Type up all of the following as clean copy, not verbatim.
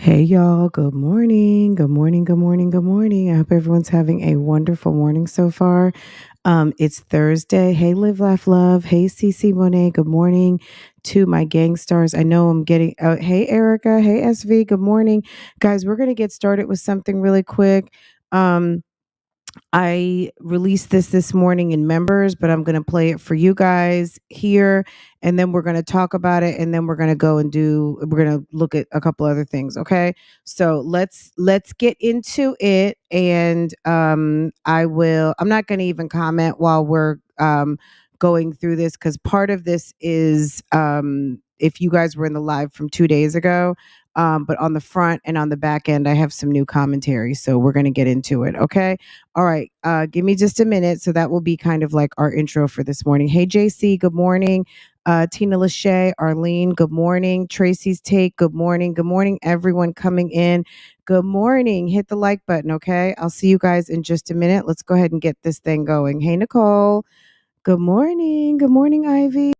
Hey y'all, good morning. Good morning. Good morning. Good morning. I hope everyone's having a wonderful morning so far. It's Thursday. Hey, Live, Laugh, Love. Hey, CC Monet. Good morning to my gang stars. I know I'm getting, hey, Erica. Hey, SV. Good morning. Guys, we're going to get started with something really quick. Um, I released this morning in members, but I'm going to play it for you guys here, and then we're going to talk about it, and then we're going to we're going to look at a couple other things. Okay, so let's get into it, and I'm not going to even comment while we're going through this, because part of this is if you guys were in the live from 2 days ago. But on the front and on the back end, I have some new commentary. So we're going to get into it. Okay. All right. Give me just a minute. So that will be kind of like our intro for this morning. Hey, JC, good morning. Tina Lachey, Arlene, good morning. Tracy's Take, good morning. Good morning, everyone coming in. Good morning. Hit the like button, okay? I'll see you guys in just a minute. Let's go ahead and get this thing going. Hey, Nicole. Good morning. Good morning, Ivy.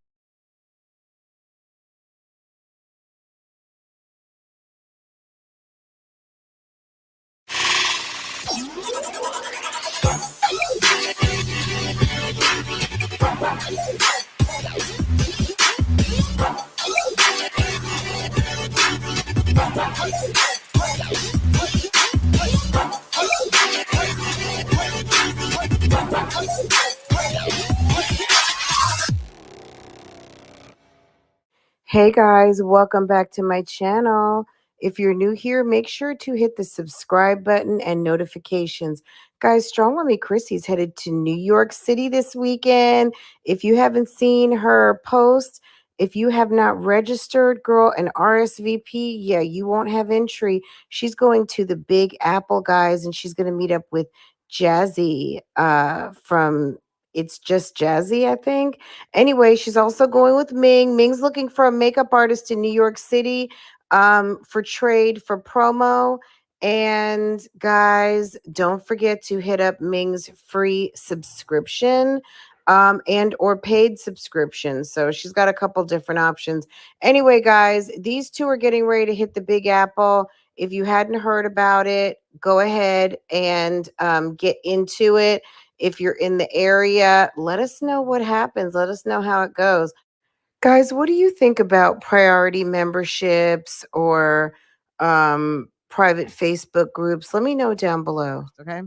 Hey guys, welcome back to my channel. If you're new here, make sure to hit the subscribe button and notifications. Guys, Strong Mommy Chrissy's headed to New York City this weekend. If you haven't seen her post, if you have not registered, girl, an RSVP, yeah, you won't have entry. She's going to the Big Apple, guys, and she's going to meet up with Jazzy from It's Just Jazzy, I think. Anyway, she's also going with Ming. Ming's looking for a makeup artist in New York City for trade, for promo. And guys, don't forget to hit up Ming's free subscription and or paid subscription. So she's got a couple different options. Anyway, guys, these two are getting ready to hit the Big Apple. If you hadn't heard about it, go ahead and get into it. If you're in the area, let us know what happens. Let us know how it goes. Guys, what do you think about priority memberships or private Facebook groups? Let me know down below. Okay.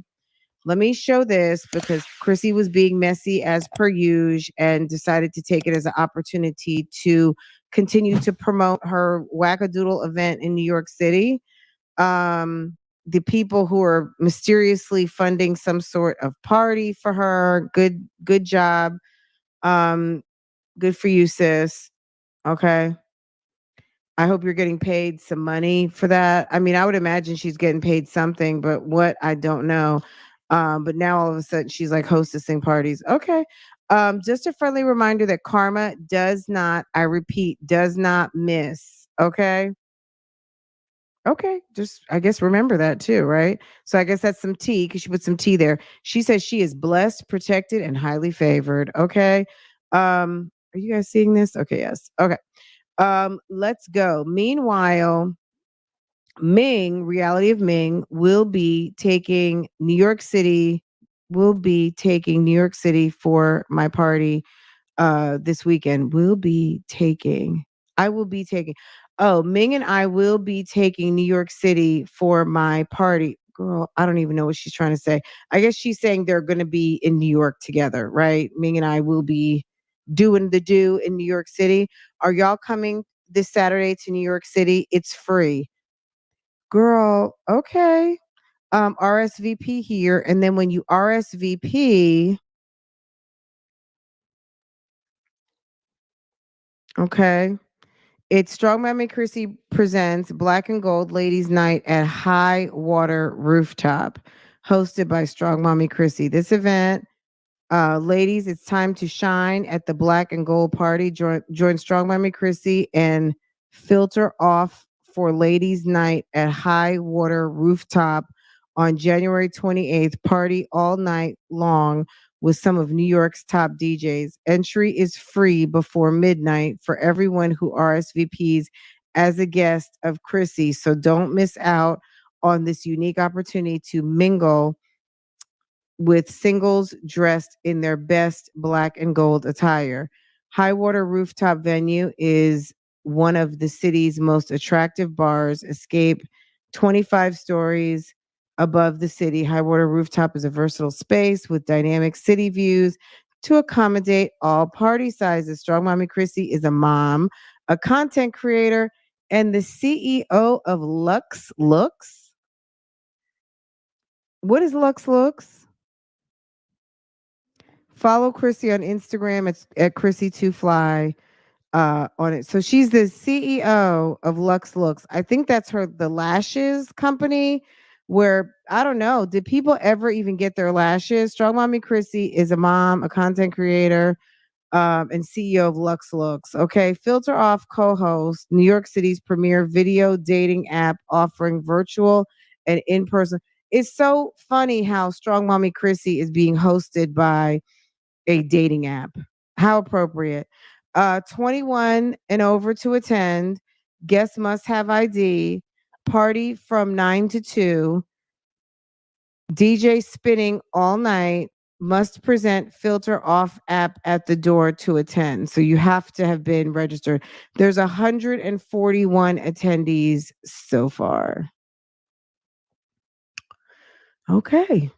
Let me show this because Chrissy was being messy as per usual and decided to take it as an opportunity to continue to promote her wackadoodle event in New York City. The people who are mysteriously funding some sort of party for her, good job. um Good for you, sis. Okay, I hope you're getting paid some money for that. I mean, I would imagine she's getting paid something, but what, I don't know. But now all of a sudden she's like hostessing parties. Okay. Just a friendly reminder that karma does not, I repeat, does not miss. Okay. Okay, just I guess remember that too, right? So I guess that's some tea because she put some tea there. She says she is blessed, protected, and highly favored. Okay. Are you guys seeing this? Okay, yes. Okay. Let's go. Meanwhile, Ming, reality of Ming, will be taking New York City for my party this weekend. I will be taking Oh, Ming and I will be taking New York City for my party. Girl, I don't even know what she's trying to say. I guess she's saying they're going to be in New York together, right? Ming and I will be doing the do in New York City. Are y'all coming this Saturday to New York City? It's free. Girl, okay. RSVP here, and then when you RSVP, okay. It's Strong Mommy Chrissy presents Black and Gold Ladies Night at High Water Rooftop, hosted by Strong Mommy Chrissy. This event, ladies, it's time to shine at the Black and Gold party. Join Strong Mommy Chrissy and filter off for Ladies Night at High Water Rooftop on January 28th. Party all night long with some of New York's top DJs. Entry is free before midnight for everyone who RSVPs as a guest of Chrissy. So don't miss out on this unique opportunity to mingle with singles dressed in their best black and gold attire. Highwater Rooftop Venue is one of the city's most attractive bars. Escape 25 stories above the city. Highwater Rooftop is a versatile space with dynamic city views to accommodate all party sizes. Strong Mommy Chrissy is a mom, a content creator, and the CEO of Lux Looks. What is Lux Looks? Follow Chrissy on Instagram. It's at Chrissy2Fly on it. So she's the CEO of Lux Looks. I think that's the lashes company where I don't know. Did people ever even get their lashes? Strong Mommy Chrissy is a mom, a content creator, and CEO of Lux Looks. Okay. Filter Off co-host, New York City's premier video dating app offering virtual and in-person. It's so funny how Strong Mommy Chrissy is being hosted by a dating app. How appropriate. 21 and over to attend. Guests must have ID. Party from 9 to 2. DJ spinning all night. Must present filter off app at the door to attend. So you have to have been registered. There's 141 attendees so far. Okay.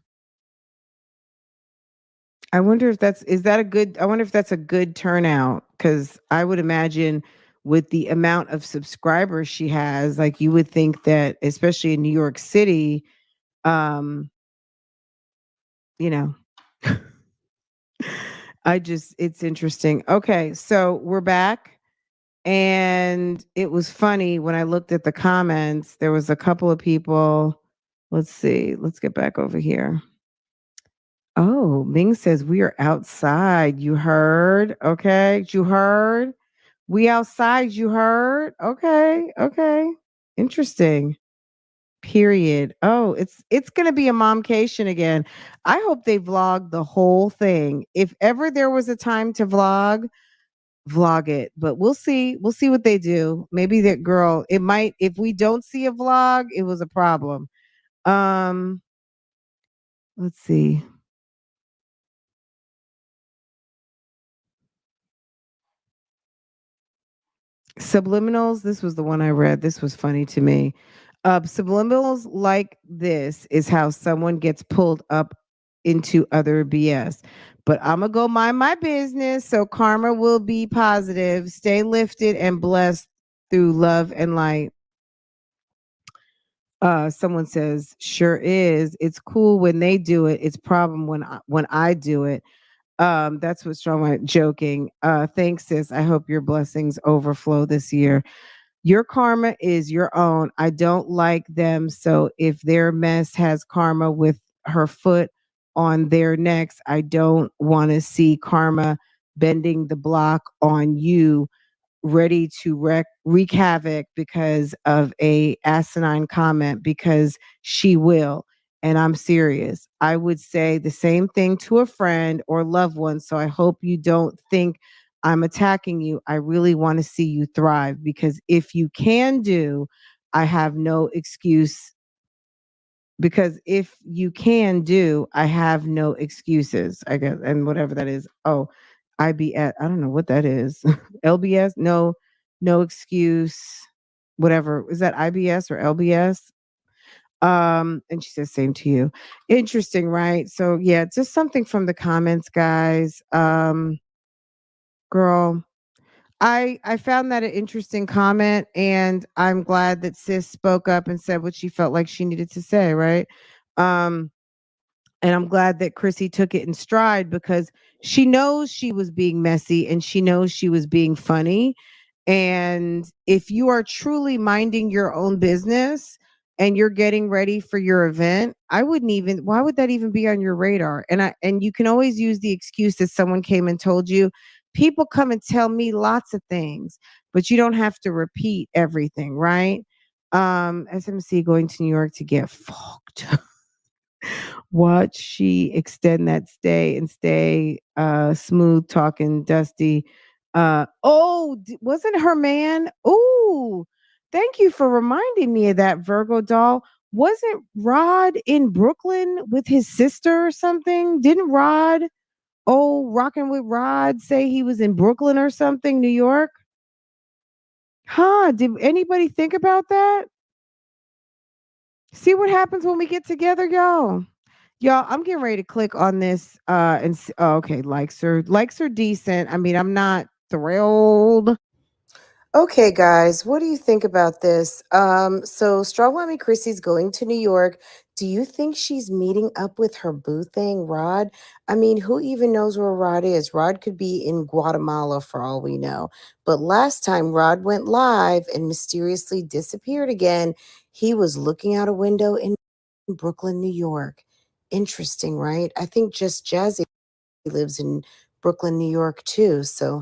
I wonder if I wonder if that's a good turnout, because I would imagine with the amount of subscribers she has, like you would think that, especially in New York City, um, you know, it's interesting. Okay, so we're back. And it was funny when I looked at the comments, there was a couple of people. Let's see, let's get back over here. Oh, Ming says we are outside. You heard? Okay. You heard? We outside. You heard? Okay. Okay. Interesting. Period. Oh, it's gonna be a momcation again. I hope they vlog the whole thing. If ever there was a time to vlog it. But we'll see. We'll see what they do. Maybe that girl, it might, if we don't see a vlog, it was a problem. Um, let's see. Subliminals, this was the one I read. This was funny to me. Subliminals like this is how someone gets pulled up into other BS. But I'm going to go mind my business so karma will be positive. Stay lifted and blessed through love and light. Someone says, sure is. It's cool when they do it. It's problem when I do it. That's what's wrong with joking. Thanks, sis. I hope your blessings overflow this year. Your karma is your own. I don't like them. So if their mess has karma with her foot on their necks, I don't want to see karma bending the block on you, ready to wreak havoc because of a asinine comment, because she will. And I'm serious. I would say the same thing to a friend or loved one. So I hope you don't think I'm attacking you. I really want to see you thrive, because if you can do, I have no excuse. Because if you can do, I have no excuses, I guess. And whatever that is. Oh, IBS. I don't know what that is. LBS? No, no excuse. Whatever. Is that IBS or LBS? And she says, same to you. Interesting, right? So yeah, just something from the comments, guys. Girl, I found that an interesting comment, and I'm glad that sis spoke up and said what she felt like she needed to say, right? Um, and I'm glad that Chrissy took it in stride, because she knows she was being messy and she knows she was being funny. And if you are truly minding your own business and you're getting ready for your event, why would that even be on your radar? And you can always use the excuse that someone came and told you. People come and tell me lots of things, but you don't have to repeat everything, right? SMC going to New York to get fucked. Watch she extend that stay and stay smooth talking Dusty. Wasn't her man? Ooh, thank you for reminding me of that, Virgo doll. Wasn't Rod in Brooklyn with his sister or something? Didn't Rod, oh, Rockin' with Rod, say he was in Brooklyn or something, New York? Huh? Did anybody think about that? See what happens when we get together, y'all. Y'all, I'm getting ready to click on this oh, okay, likes are decent. I mean, I'm not thrilled. Okay, guys, what do you think about this? So Strong Mommy Chrissy's going to New York. Do you think she's meeting up with her boo thing, Rod? I mean, who even knows where Rod is? Rod could be in Guatemala for all we know. But last time Rod went live and mysteriously disappeared again, he was looking out a window in Brooklyn, New York. Interesting, right? I think just Jazzy lives in Brooklyn, New York too. So,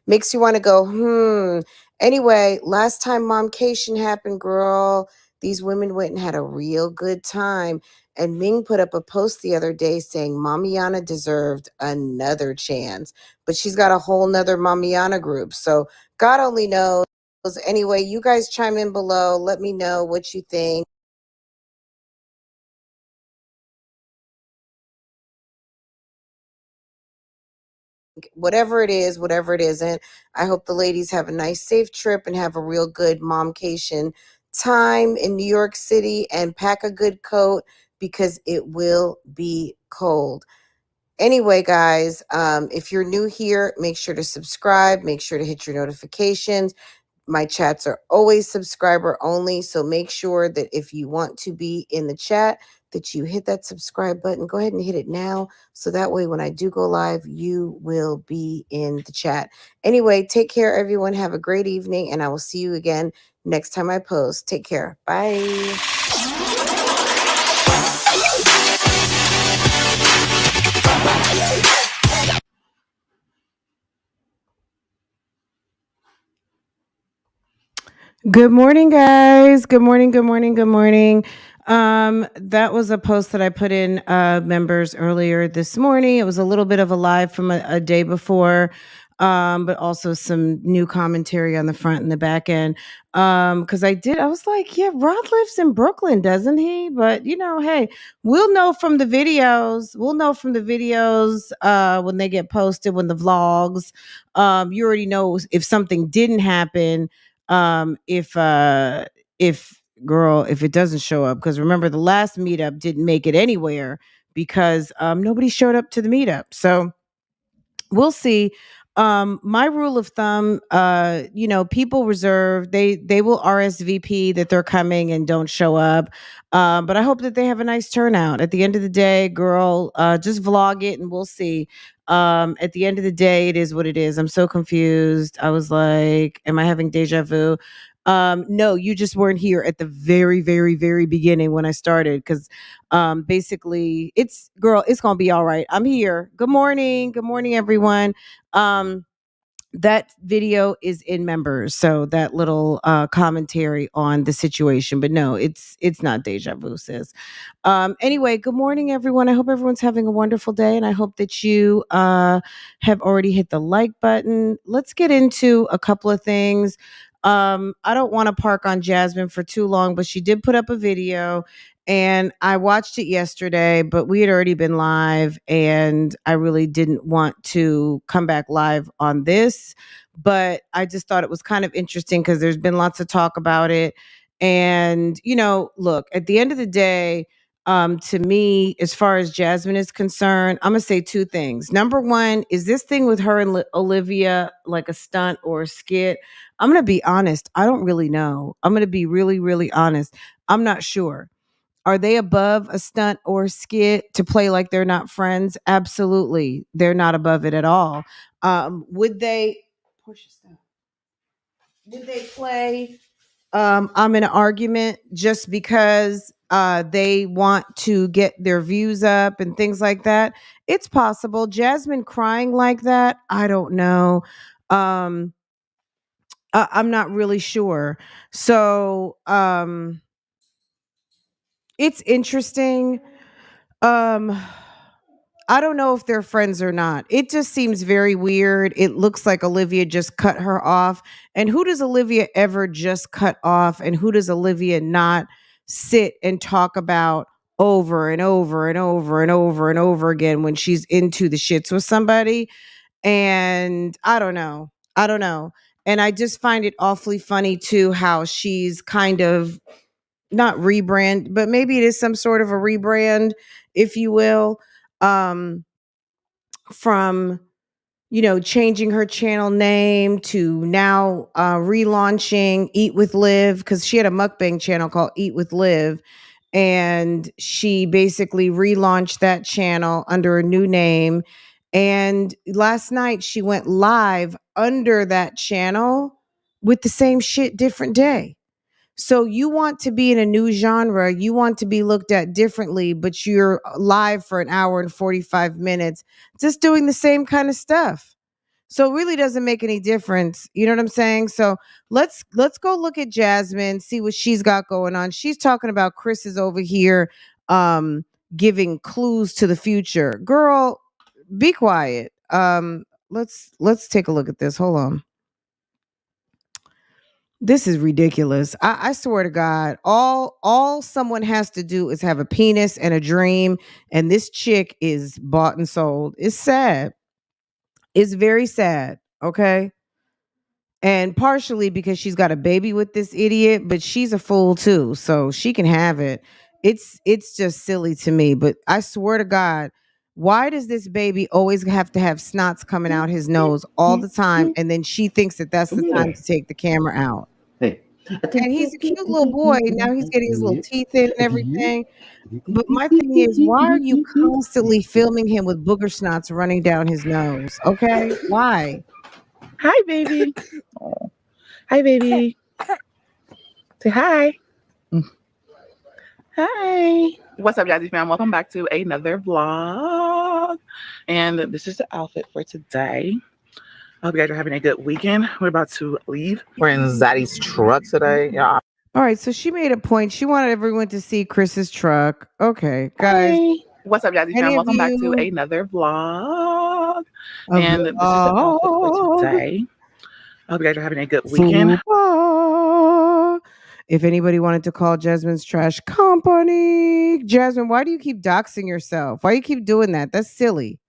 makes you want to go, Anyway, last time Momcation happened, girl, these women went and had a real good time. And Ming put up a post the other day saying Mommiana deserved another chance, but she's got a whole nother Mommiana group. So God only knows. Anyway, you guys chime in below. Let me know what you think. Whatever it is, whatever it isn't, I hope the ladies have a nice, safe trip and have a real good momcation time in New York City and pack a good coat because it will be cold. Anyway, guys, if you're new here, make sure to subscribe, make sure to hit your notifications. My chats are always subscriber only, so make sure that if you want to be in the chat, that you hit that subscribe button. Go ahead and hit it now, so that way when I do go live, you will be in the chat. Anyway, take care, everyone. Have a great evening, and I will see you again next time I post. Take care. Bye. Good morning, guys. Good morning, good morning, good morning. That was a post that I put in members earlier this morning. It was a little bit of a live from a day before, but also some new commentary on the front and the back end. Because I was like, yeah, Rod lives in Brooklyn, doesn't he? But hey, we'll know from the videos. We'll know from the videos when they get posted, when the vlogs. You already know if something didn't happen, if girl, if it doesn't show up, because remember the last meetup didn't make it anywhere because nobody showed up to the meetup. So we'll see. My rule of thumb, people reserve, they will RSVP that they're coming and don't show up. But I hope that they have a nice turnout. At the end of the day, girl, just vlog it and we'll see. At the end of the day, it is what it is. I'm so confused. I was like, am I having deja vu? No, you just weren't here at the very, very, very beginning when I started, because basically it's gonna be all right. I'm here. Good morning, everyone. um that video is in members, so that little commentary on the situation, but no, it's not deja vu, sis. Anyway, good morning, everyone. I hope everyone's having a wonderful day, and I hope that you have already hit the like button. Let's get into a couple of things. I don't want to park on Jasmine for too long, but she did put up a video, and I watched it yesterday, but we had already been live, and I really didn't want to come back live on this. But I just thought it was kind of interesting because there's been lots of talk about it. And, look, at the end of the day, to me, as far as Jasmine is concerned, I'm gonna say two things. Number one, is this thing with her and Olivia like a stunt or a skit? I'm gonna be honest. I don't really know. I'm gonna be really, really honest. I'm not sure. Are they above a stunt or skit to play like they're not friends? Absolutely, they're not above it at all. Would they? Push stuff. Would they play I'm in an argument just because they want to get their views up and things like that? It's possible. Jasmine crying like that, I don't know. Um, I'm not really sure. So it's interesting. Um, I don't know if they're friends or not. It just seems very weird. It looks like Olivia just cut her off. And who does Olivia ever just cut off? And who does Olivia not sit and talk about over and over and over and over and over again when she's into the shits with somebody? And I don't know. I don't know. And I just find it awfully funny too how she's kind of not rebrand, but maybe it is some sort of a rebrand, if you will. From changing her channel name to now relaunching Eat with Liv, because she had a mukbang channel called Eat with Liv, and she basically relaunched that channel under a new name. And last night she went live under that channel with the same shit, different day. So you want to be in a new genre, you want to be looked at differently, but you're live for an hour and 45 minutes just doing the same kind of stuff. So it really doesn't make any difference. You know what I'm saying? So let's go look at Jasmine, see what she's got going on. She's talking about Chris is over here giving clues to the future. Girl, be quiet. Let's take a look at this. Hold on. This is ridiculous. I swear to God, all someone has to do is have a penis and a dream, and this chick is bought and sold. It's sad. It's very sad. Okay. And partially because she's got a baby with this idiot, but she's a fool too, so she can have it. It's just silly to me. But I swear to God, why does this baby always have to have snots coming out his nose all the time, and then she thinks that that's the time to take the camera out? Hey. And he's a cute little boy. Now he's getting his little teeth in and everything. But my thing is, why are you constantly filming him with booger snots running down his nose? Okay, why? Hi, baby. Oh. Hi, baby. Say hi. Hi. What's up, Jazzy fam? Welcome back to another vlog. And this is the outfit for today. I hope you guys are having a good weekend. We're about to leave. We're in Zaddy's truck today. Yeah. All right, so she made a point. She wanted everyone to see Chris's truck. Okay, guys. Hi. What's up, Jazzy fam? Welcome back to another vlog. And this is the outfit for today. I hope you guys are having a good weekend. If anybody wanted to call Jasmine's Trash Company, Jasmine, why do you keep doxing yourself? Why you keep doing that? That's silly.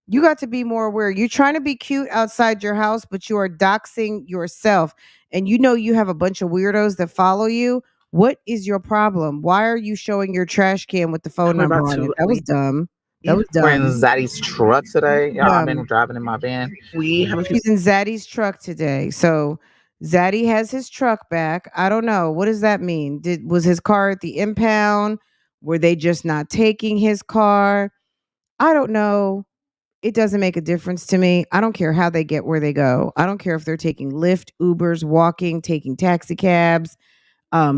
You got to be more aware. You're trying to be cute outside your house, but you are doxing yourself. And you know you have a bunch of weirdos that follow you. What is your problem? Why are you showing your trash can with the phone number on it? That was dumb. That was dumb. We're in Zaddy's truck today. Yeah, I've been driving in my van. She's in Zaddy's truck today. So Zaddy has his truck back. I don't know. What does that mean? Was his car at the impound? Were they just not taking his car? I don't know. It doesn't make a difference to me. I don't care how they get where they go. I don't care if they're taking Lyft, Ubers, walking, taking taxi cabs,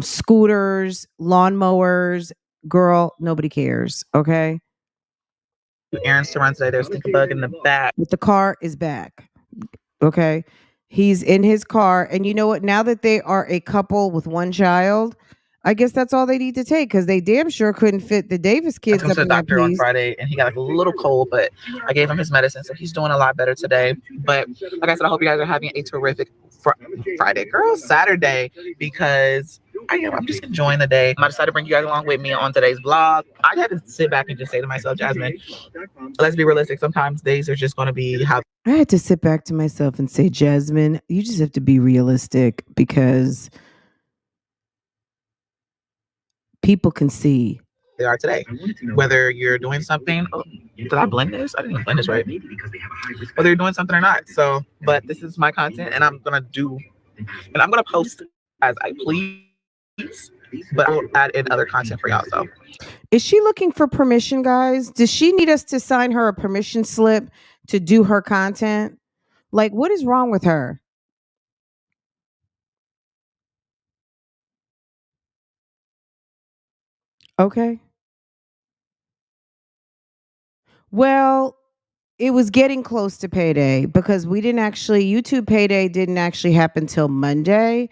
scooters, lawnmowers. Girl, nobody cares. Okay. Errands to run today. There's a bug in the back. But the car is back. Okay. He's in his car. And you know what? Now that they are a couple with one child, I guess that's all they need to take, because they damn sure couldn't fit the Davis kids. I took him to the doctor on Friday and he got like a little cold, but I gave him his medicine, so he's doing a lot better today. But like I said, I hope you guys are having a terrific Saturday, because I'm just enjoying the day. I decided to bring you guys along with me on today's vlog. I had to sit back and just say to myself, Jasmine, let's be realistic. Sometimes days are just going to be how. I had to sit back to myself and say, Jasmine, you just have to be realistic, because people can see they are today. Whether you're doing something, did I blend this? I didn't even blend this right. Whether you're doing something or not. So, but this is my content, and I'm gonna post as I please. But I'll add in other content for y'all. So, is she looking for permission, guys? Does she need us to sign her a permission slip to do her content? Like, what is wrong with her? Okay. Well, it was getting close to payday, because YouTube payday didn't actually happen till Monday.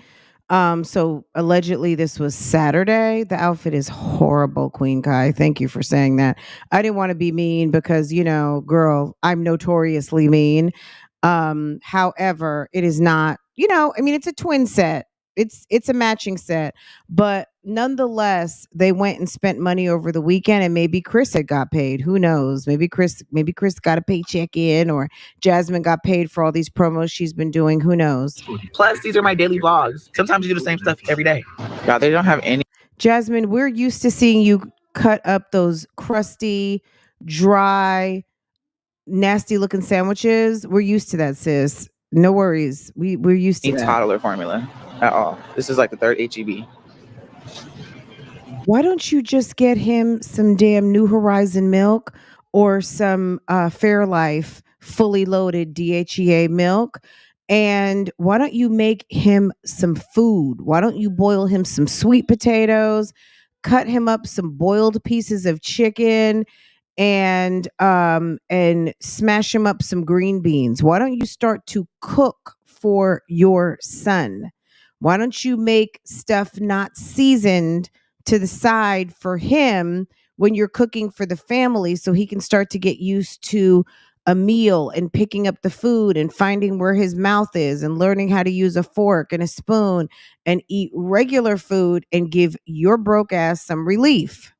So allegedly this was Saturday. The outfit is horrible, Queen Kai. Thank you for saying that. I didn't want to be mean because, girl, I'm notoriously mean. However, it is not, I mean, it's a twin set. It's a matching set, but nonetheless, they went and spent money over the weekend, and maybe Chris had got paid. Who knows? Maybe Chris got a paycheck in, or Jasmine got paid for all these promos she's been doing. Who knows? Plus, these are my daily vlogs. Sometimes you do the same stuff every day. Yeah, they don't have any. Jasmine, we're used to seeing you cut up those crusty, dry, nasty looking sandwiches. We're used to that, sis. No worries. We're used to that. Toddler formula at all. This is like the third HEB. Why don't you just get him some damn New Horizon milk or some Fairlife fully loaded DHEA milk? And why don't you make him some food? Why don't you boil him some sweet potatoes, cut him up some boiled pieces of chicken, and smash him up some green beans? Why don't you start to cook for your son? Why don't you make stuff not seasoned to the side for him when you're cooking for the family, so he can start to get used to a meal and picking up the food and finding where his mouth is and learning how to use a fork and a spoon and eat regular food and give your broke ass some relief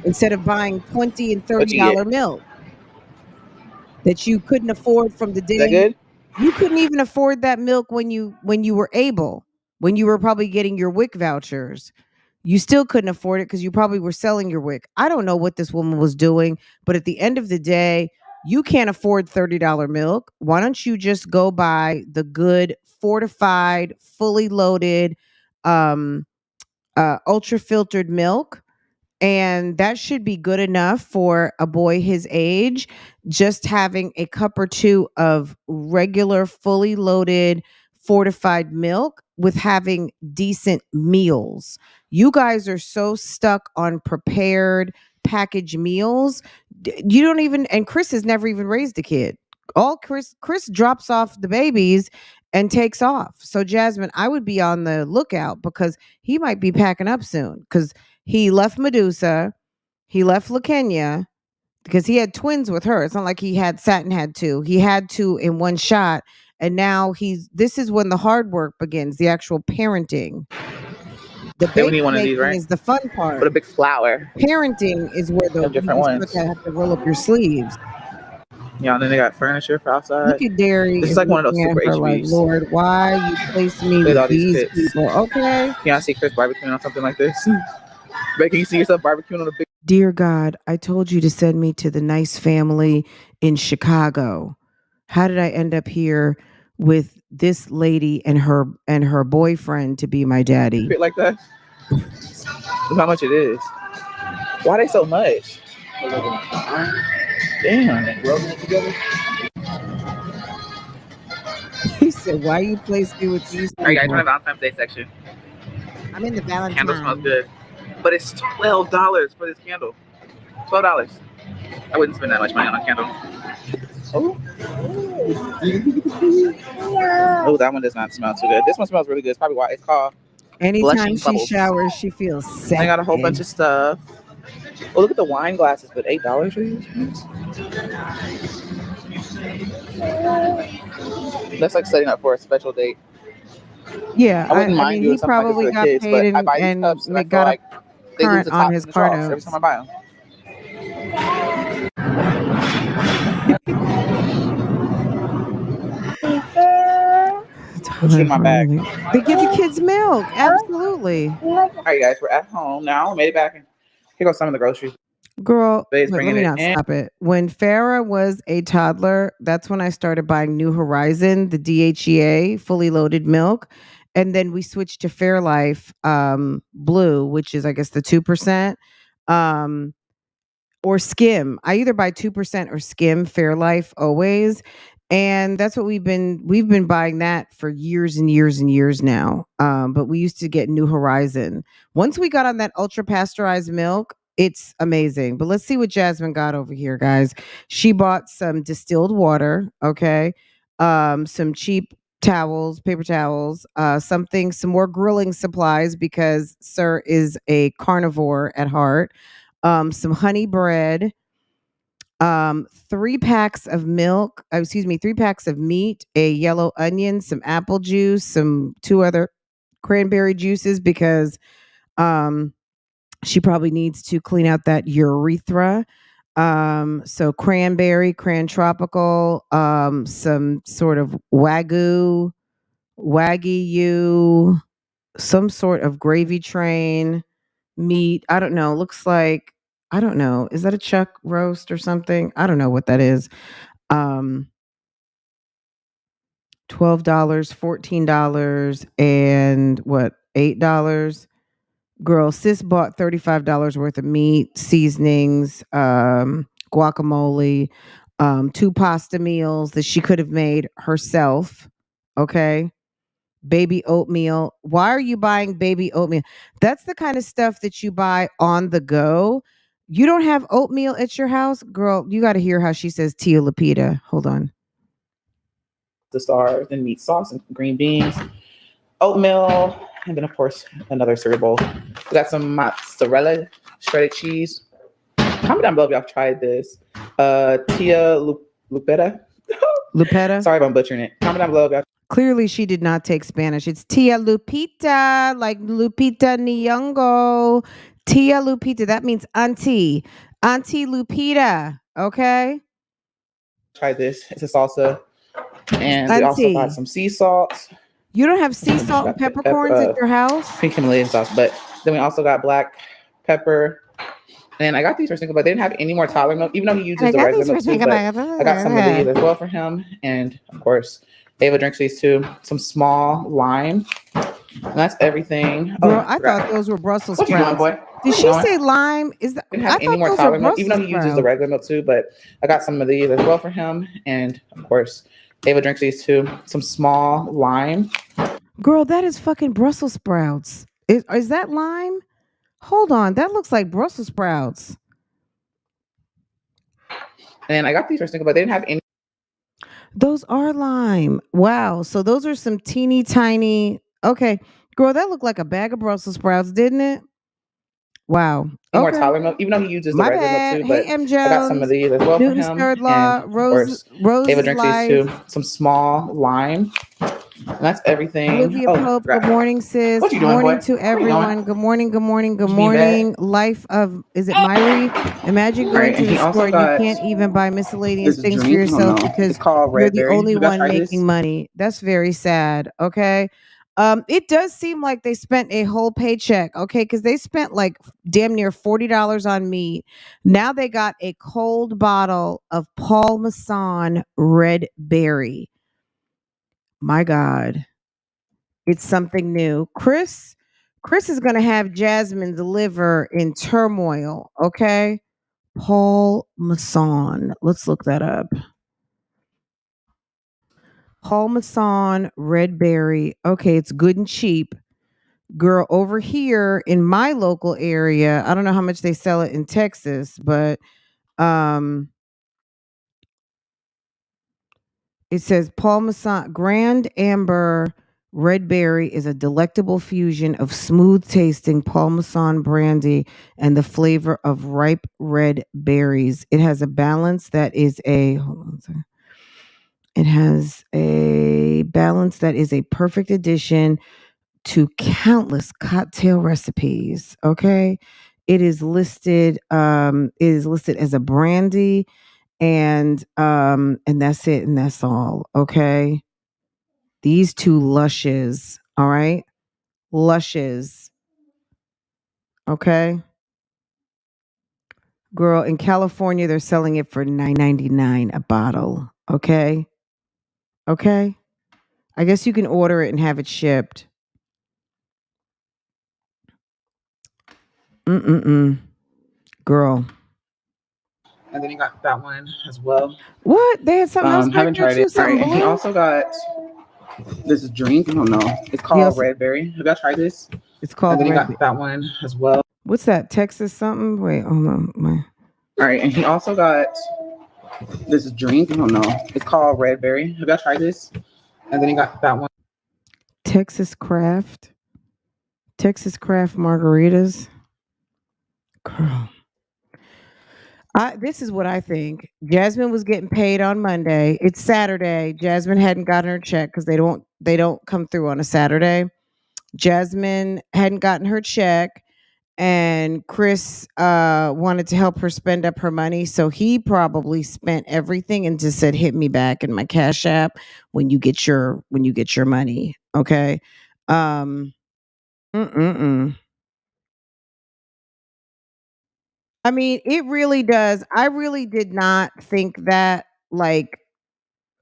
instead of buying $20 and $30 milk that you couldn't afford from the day. Is that good? You couldn't even afford that milk when you were able, when you were probably getting your WIC vouchers. You still couldn't afford it because you probably were selling your WIC. I don't know what this woman was doing, but at the end of the day, you can't afford $30 milk. Why don't you just go buy the good fortified, fully loaded, ultra filtered milk? And that should be good enough for a boy his age. Just having a cup or two of regular, fully loaded, fortified milk with having decent meals. You guys are so stuck on prepared packaged meals. You don't even, and Chris has never even raised a kid. All Chris drops off the babies and takes off. So Jasmine, I would be on the lookout because he might be packing up soon, because he left Medusa. He left LaKenya because he had twins with her. It's not like he had sat and had two. He had two in one shot. And now this is when the hard work begins, the actual parenting. The baby making right? is the fun part. With a big flower. Parenting is where the different ones. Have to roll up your sleeves. Yeah, and then they got furniture for outside. Look at Derry. This is like one of those super HBs. Like, Lord, why you place me with these people? Okay. Can I see Chris barbecuing on something like this? But can you see yourself barbecuing on a big? Dear God, I told you to send me to the nice family in Chicago. How did I end up here with this lady and her boyfriend to be my daddy? Fit like that? That's how much it is. Why are they so much? Damn. He said, why you place me with these people? All right, guys, we're in the Valentine's Day section. I'm in the Valentine's. Candle smells good. But it's $12 for this candle. $12. I wouldn't spend that much money on a candle. Oh. Oh, that one does not smell too good. This one smells really good. It's probably why it's called. Anytime she showers, she feels sick. I got a whole bunch of stuff. Oh, look at the wine glasses, but $8 for these. That's like setting up for a special date. Yeah, I wouldn't mind doing he probably like got kids, paid but and cups, got like they current on his card every time I buy them. What's in my bag? They give the kids milk. Absolutely. All right, guys, we're at home now. Made it back. Here goes some of the groceries. Girl, let me not stop it. When Farrah was a toddler, that's when I started buying New Horizon, the DHEA fully loaded milk. And then we switched to Fairlife Blue, which is, I guess, the 2%. Or Skim. I either buy 2% or Skim Fairlife always. And that's what we've been buying that for years and years and years now. But we used to get New Horizon. Once we got on that ultra pasteurized milk, it's amazing. But let's see what Jasmine got over here, guys. She bought some distilled water, okay? Some cheap towels, paper towels, some more grilling supplies because Sir is a carnivore at heart. Some honey bread, 3 packs of milk, 3 packs of meat, a yellow onion, some apple juice, some 2 other cranberry juices because she probably needs to clean out that urethra. So cranberry, cran tropical, some sort of wagyu, some sort of gravy train meat. I don't know. Looks like, I don't know. Is that a chuck roast or something? I don't know what that is. $12, $14, and what, $8. Girl, sis bought $35 worth of meat, seasonings, guacamole, 2 pasta meals that she could have made herself. Okay. Baby oatmeal. Why are you buying baby oatmeal? That's the kind of stuff that you buy on the go. You don't have oatmeal at your house? Girl, you got to hear how she says Tia Lupita. Hold on. The stars, then meat sauce and green beans, oatmeal, and then of course another cereal bowl. We got some mozzarella, shredded cheese. Comment down below if y'all tried this. Tia Lupita. Lupita? Sorry if I'm butchering it. Comment down below if y'all. Clearly, she did not take Spanish. It's Tia Lupita, like Lupita Nyong'o. Tia Lupita. That means auntie. Auntie Lupita. Okay? Try this. It's a salsa. And auntie. We also got some sea salt. You don't have sea salt and peppercorns at your house? Pink Himalayan sauce. But then we also got black pepper. And I got these for Single, but they didn't have any more toddler milk, even though he uses the regular milk too. But I got some of these as well for him. And of course, Ava drinks these too. Some small lime. And that's everything. Girl, I thought those were Brussels sprouts. What you doing, boy? Did she say lime? Is that? Didn't have any more toddler milk, even though he uses the regular milk too. But I got some of these as well for him. And of course, Ava drinks these too. Some small lime. Girl, that is fucking Brussels sprouts. Is that lime? Hold on, that looks like Brussels sprouts. And I got these for Single, but they didn't have any. Those are lime. Wow. So those are some teeny tiny. Okay. Girl, that looked like a bag of Brussels sprouts, didn't it? Wow. More toddler milk, even though he uses the regular milk too. But hey, M. Jones, I got some of these as well Newton's for him. Third Law, and Rose Ava drinks life. These too. Some small lime. And that's everything. Olivia Pope, good morning, sis. What you Good doing, morning boy? to everyone. Good morning, good morning, good morning. Life of, is it Myri? Imagine going to the store and you can't even buy miscellaneous things for yourself because you're the only one making money. That's very sad, okay? It does seem like they spent a whole paycheck, okay? Because they spent like damn near $40 on meat. Now they got a cold bottle of Paul Masson Red Berry. My God, it's something new. Chris is going to have Jasmine's liver in turmoil, okay? Paul Masson. Let's look that up. Paul Masson Red Berry. Okay, it's good and cheap. Girl, over here in my local area, I don't know how much they sell it in Texas, but it says Paul Masson Grand Amber Red Berry is a delectable fusion of smooth tasting Paul Masson brandy and the flavor of ripe red berries. It has a balance that is a It has a balance that is a perfect addition to countless cocktail recipes. Okay. It is listed as a brandy. And that's it, and that's all. Okay. These two lushes, all right? Lushes. Okay. Girl, in California, they're selling it for $9.99 a bottle. Okay. Okay. I guess you can order it and have it shipped. Girl. And then you got that one as well. What? They had something else back haven't tried there it. too? Right, and he also got this drink. I don't know. It's called Red Berry. Have y'all tried this? It's called. And then you got that one as well. What's that? Texas something? Wait, hold on. All right, and he also got this drink. I don't know. It's called Red Berry. Have y'all tried this? And then you got that one. Texas Craft margaritas. Girl. This is what I think. Jasmine was getting paid on Monday. It's Saturday. Jasmine hadn't gotten her check because they don't come through on a Saturday. Jasmine hadn't gotten her check, and Chris wanted to help her spend up her money, so he probably spent everything and just said, "Hit me back in my Cash App when you get your money." Okay. Mm-mm-mm. I mean, it really does. I really did not think that, like,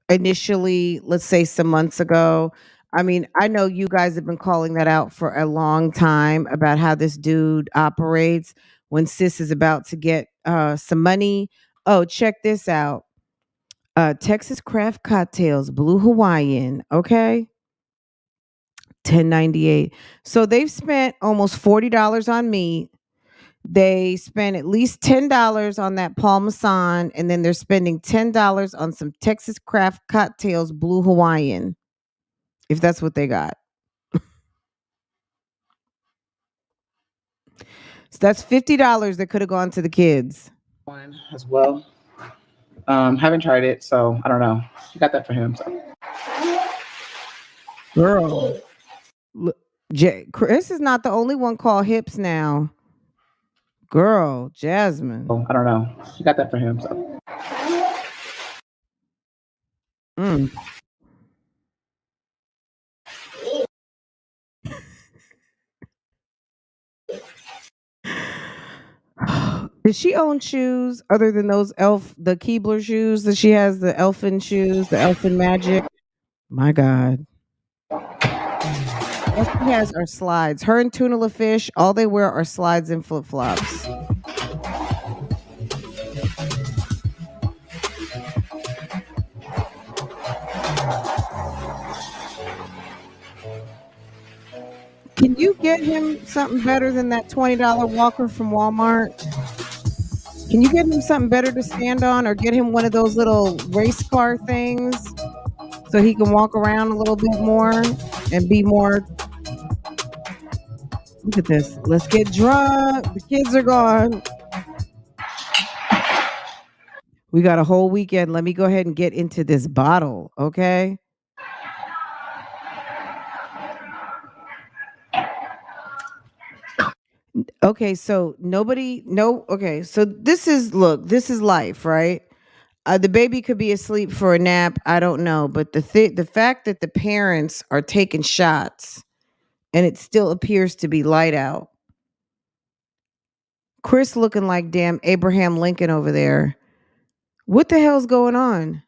initially, let's say some months ago. I mean, I know you guys have been calling that out for a long time about how this dude operates when sis is about to get some money. Oh, check this out. Texas Craft Cocktails, Blue Hawaiian, okay? 10.98. So they've spent almost $40 on meat. They spent at least $10 on that Parmesan, and then they're spending $10 on some Texas Craft Cocktails Blue Hawaiian, if that's what they got. So that's $50 that could have gone to the kids. One as well. Haven't tried it, so I don't know. You got that for him. So. Girl. Look, Chris is not the only one called hips now. Girl, Jasmine. Oh, I don't know. You got that for him. So. Does she own shoes other than those the Keebler shoes that she has, the elfin shoes, the elfin magic? My God. All she has are slides. Her and Tuna Fish, all they wear are slides and flip-flops. Can you get him something better than that $20 walker from Walmart? Can you get him something better to stand on, or get him one of those little race car things so he can walk around a little bit more and be more... Look at this. Let's get drunk. The kids are gone. We got a whole weekend. Let me go ahead and get into this bottle, okay? Okay, so so this is life, right? The baby could be asleep for a nap, I don't know, but the fact that the parents are taking shots and it still appears to be light out. Chris looking like damn Abraham Lincoln over there. What the hell's going on?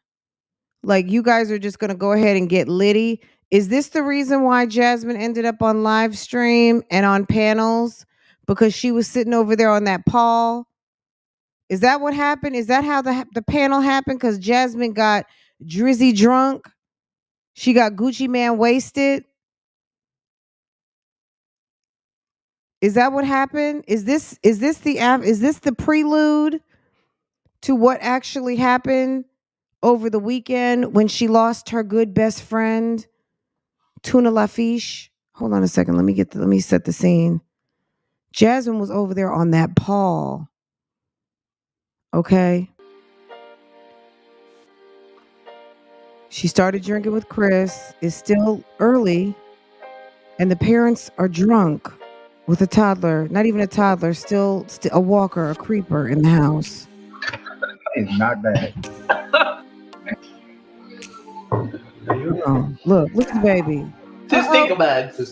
Like, you guys are just going to go ahead and get litty? Is this the reason why Jasmine ended up on live stream and on panels? Because she was sitting over there on that pall? Is that what happened? Is that how the panel happened? Because Jasmine got drizzy drunk? She got Gucci Man wasted? Is that what happened? Is this the prelude to what actually happened over the weekend when she lost her good best friend, Tuna Lafiche? Hold on a second. Let me set the scene. Jasmine was over there on that pall. Okay. She started drinking with Chris. It's still early, and the parents are drunk with a toddler. Not even a toddler, still a walker, a creeper in the house. It's not bad. Oh, look at the baby. To stink a bug. To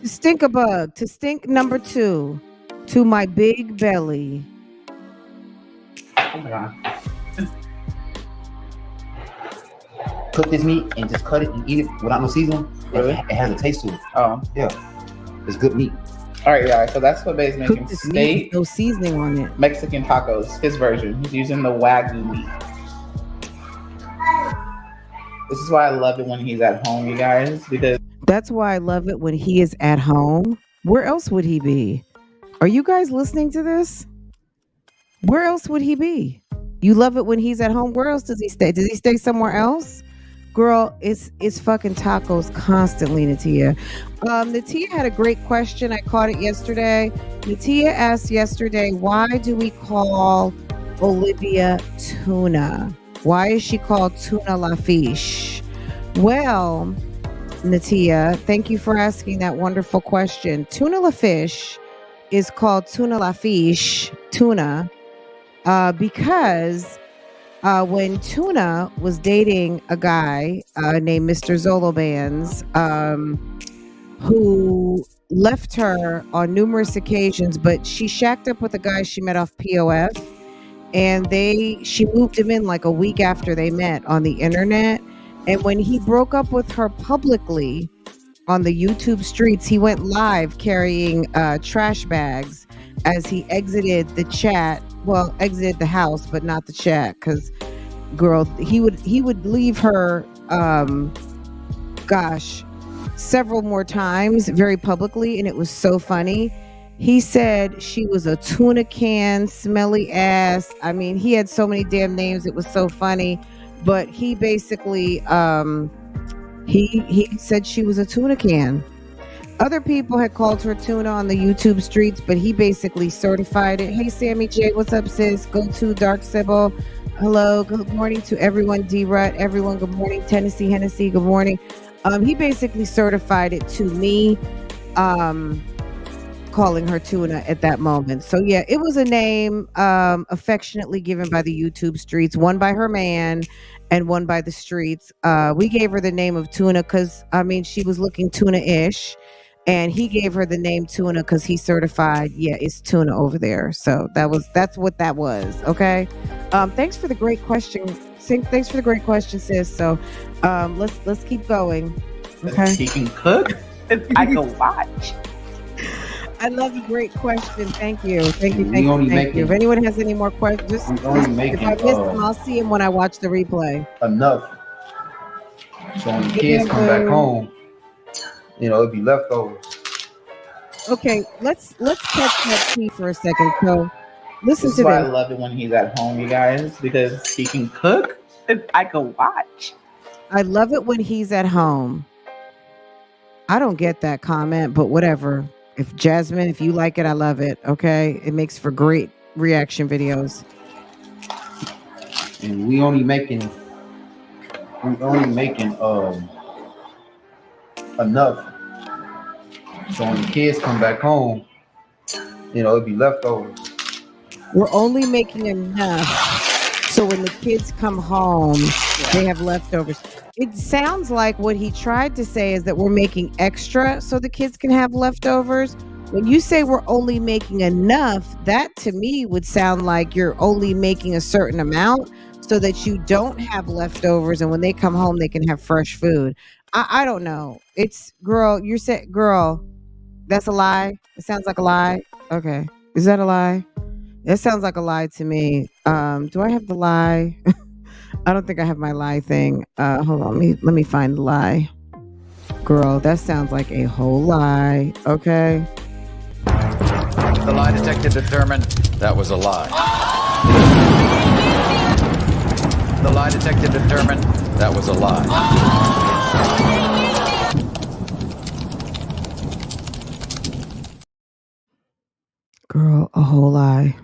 stink a bug. To stink number 2. To my big belly. Oh my God. Cook this meat and just cut it and eat it without no seasoning. Really? It has a taste to it. Oh. Yeah. It's good meat. All right, yeah. So that's what Bae's making. Cook this meat Steak, with no seasoning on it. Mexican tacos. His version. He's using the Wagyu meat. This is why I love it when he's at home, you guys, because That's why I love it when he is at home. Where else would he be? Are you guys listening to this? Where else would he be? You love it when he's at home. Where else does he stay? Does he stay somewhere else? Girl, it's fucking tacos constantly, Natia. Natia had a great question. I caught it yesterday. Natia asked yesterday, why do we call Olivia Tuna? Why is she called Tuna La Fiche? Well, Natia, thank you for asking that wonderful question. Tuna La Fiche is called Tuna La Fiche, tuna, because when Tuna was dating a guy named Mr. Zolobands, who left her on numerous occasions, but she shacked up with a guy she met off POF, and she moved him in like a week after they met on the internet. And when he broke up with her publicly on the YouTube streets, he went live carrying trash bags as he exited the chat. Well, exited the house, but not the chat, because girl, he would leave her several more times very publicly, and it was so funny. He said she was a tuna can, smelly ass. I mean, he had so many damn names, it was so funny. But he basically he said she was a tuna can. Other people had called her tuna on the YouTube streets, but he basically certified it. Hey, Sammy J, what's up, sis? Go to Dark Sybil. Hello, good morning to everyone. D-Rut, everyone, good morning. Tennessee, Hennessy, good morning. He basically certified it to me, calling her tuna at that moment. So yeah, it was a name affectionately given by the YouTube streets, one by her man and one by the streets. We gave her the name of Tuna because, I mean, she was looking tuna-ish, and he gave her the name Tuna because he certified, yeah, it's tuna over there. So that's what that was. Okay. Thanks for the great question. Thanks for the great question, sis. So let's keep going. Okay. He can cook. I can watch. I love a great question. Thank you. Thank you. If anyone has any more questions, if I miss them, I'll see them when I watch the replay. Enough. So when the kids come back home, it'd be leftovers. Okay, let's catch that tea for a second. So listen to this. I love it when he's at home, you guys, because he can cook and I can watch. I love it when he's at home. I don't get that comment, but whatever. If Jasmine, if you like it, I love it. Okay, it makes for great reaction videos. And we only making enough. So when the kids come back home, it'd be leftovers. We're only making enough. So when the kids come home, they have leftovers. It sounds like what he tried to say is that we're making extra so the kids can have leftovers. When you say we're only making enough, that to me would sound like you're only making a certain amount so that you don't have leftovers, and when they come home, they can have fresh food. I don't know. It's girl, you said girl. That's a lie. It sounds like a lie. Okay. Is that a lie? It sounds like a lie to me. Do I have the lie? I don't think I have my lie thing. Hold on. Let me find the lie. Girl, that sounds like a whole lie. Okay. The lie detector determined that was a lie. The lie detector determined that was a lie. Girl, a whole lie.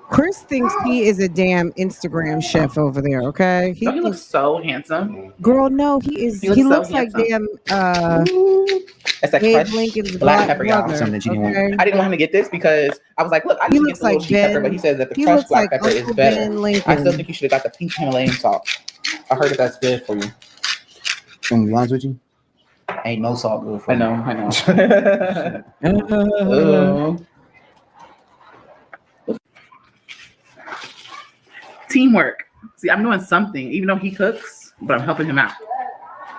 Chris thinks he is a damn Instagram chef over there, okay? He looks so handsome. Girl, no, he is. He looks like damn it's like Abe fresh Lincoln's black pepper, y'all. brother, okay? I didn't know how to get this because I was like, look, I just get the little cheap pepper, but he said that the crushed black pepper is better. I still think you should have got the pink Himalayan salt. I heard that that's good for you. To be honest with you, ain't no salt good for I know. Teamwork. See, I'm doing something, even though he cooks, but I'm helping him out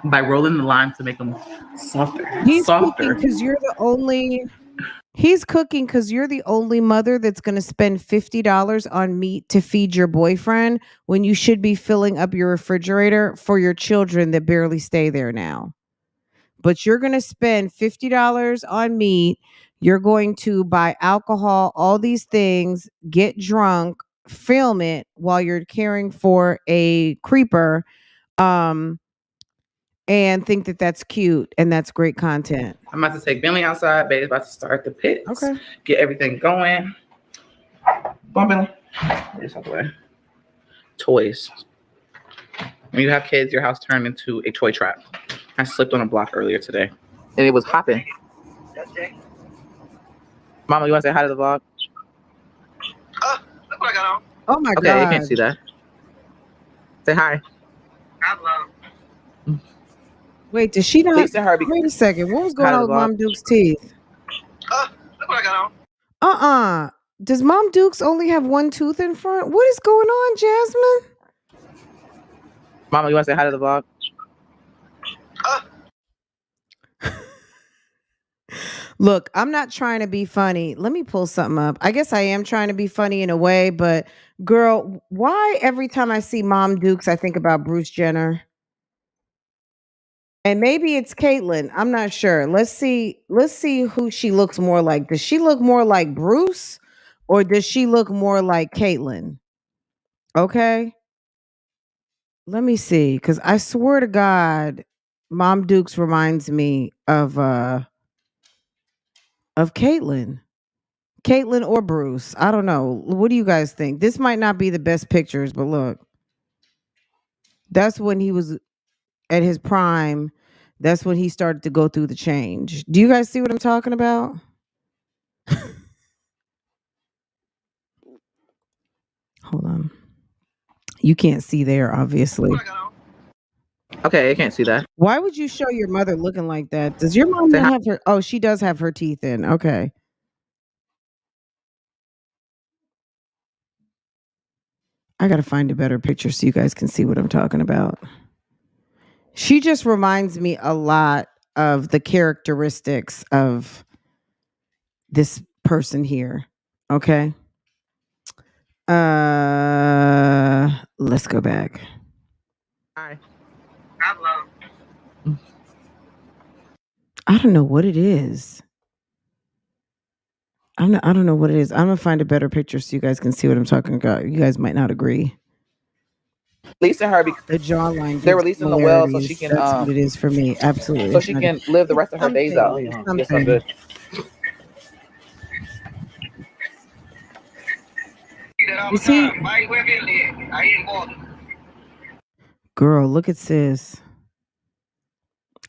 by rolling the lime to make them softer. He's cooking because you're the only. He's cooking because you're the only mother that's going to spend $50 on meat to feed your boyfriend when you should be filling up your refrigerator for your children that barely stay there now. But you're going to spend $50 on meat. You're going to buy alcohol, all these things, get drunk, film it while you're caring for a creeper, and think that that's cute and that's great content. I'm about to take Bentley outside. Baby's about to start the pits. Okay. Get everything going. Go on, Bentley. Get out the way. Toys. When you have kids, your house turned into a toy trap. I slipped on a block earlier today, and it was hopping. Mama, you want to say hi to the vlog? Look what I got on. Oh my Okay, god. you can't see that. Say hi. Hello. Wait, does she not? Lisa Herbie. Wait a second. What was going Hi to on the with vlog. Mom Duke's teeth? Look what I got on. Does Mom Duke's only have one tooth in front? What is going on, Jasmine? Mama, you want to say hi to the vlog? Look, I'm not trying to be funny. Let me pull something up. I guess I am trying to be funny in a way, but girl, why every time I see Mom Dukes, I think about Bruce Jenner? And maybe it's Caitlyn. I'm not sure. Let's see who she looks more like. Does she look more like Bruce or does she look more like Caitlyn? Okay. Let me see. Cause I swear to God, Mom Dukes reminds me of Caitlyn. Caitlyn or Bruce. I don't know. What do you guys think? This might not be the best pictures, but look. That's when he was at his prime. That's when he started to go through the change. Do you guys see what I'm talking about? Hold on. You can't see there, obviously. Okay, I can't see that. Why would you show your mother looking like that? Does your mom Say not hi. have her? Oh, she does have her teeth in. Okay. I got to find a better picture so you guys can see what I'm talking about. She just reminds me a lot of the characteristics of this person here. Okay. Let's go back. Hi. Hello. I don't know what it is. I don't know what it is. I'm gonna find a better picture so you guys can see what I'm talking about. You guys might not agree. Lisa Herbie. The jawline. They're gives releasing the well so similarities. she can That's what it is for me. Absolutely. so she can live the rest of her days out. It's Yes, something. I'm good. You see, girl, look at sis.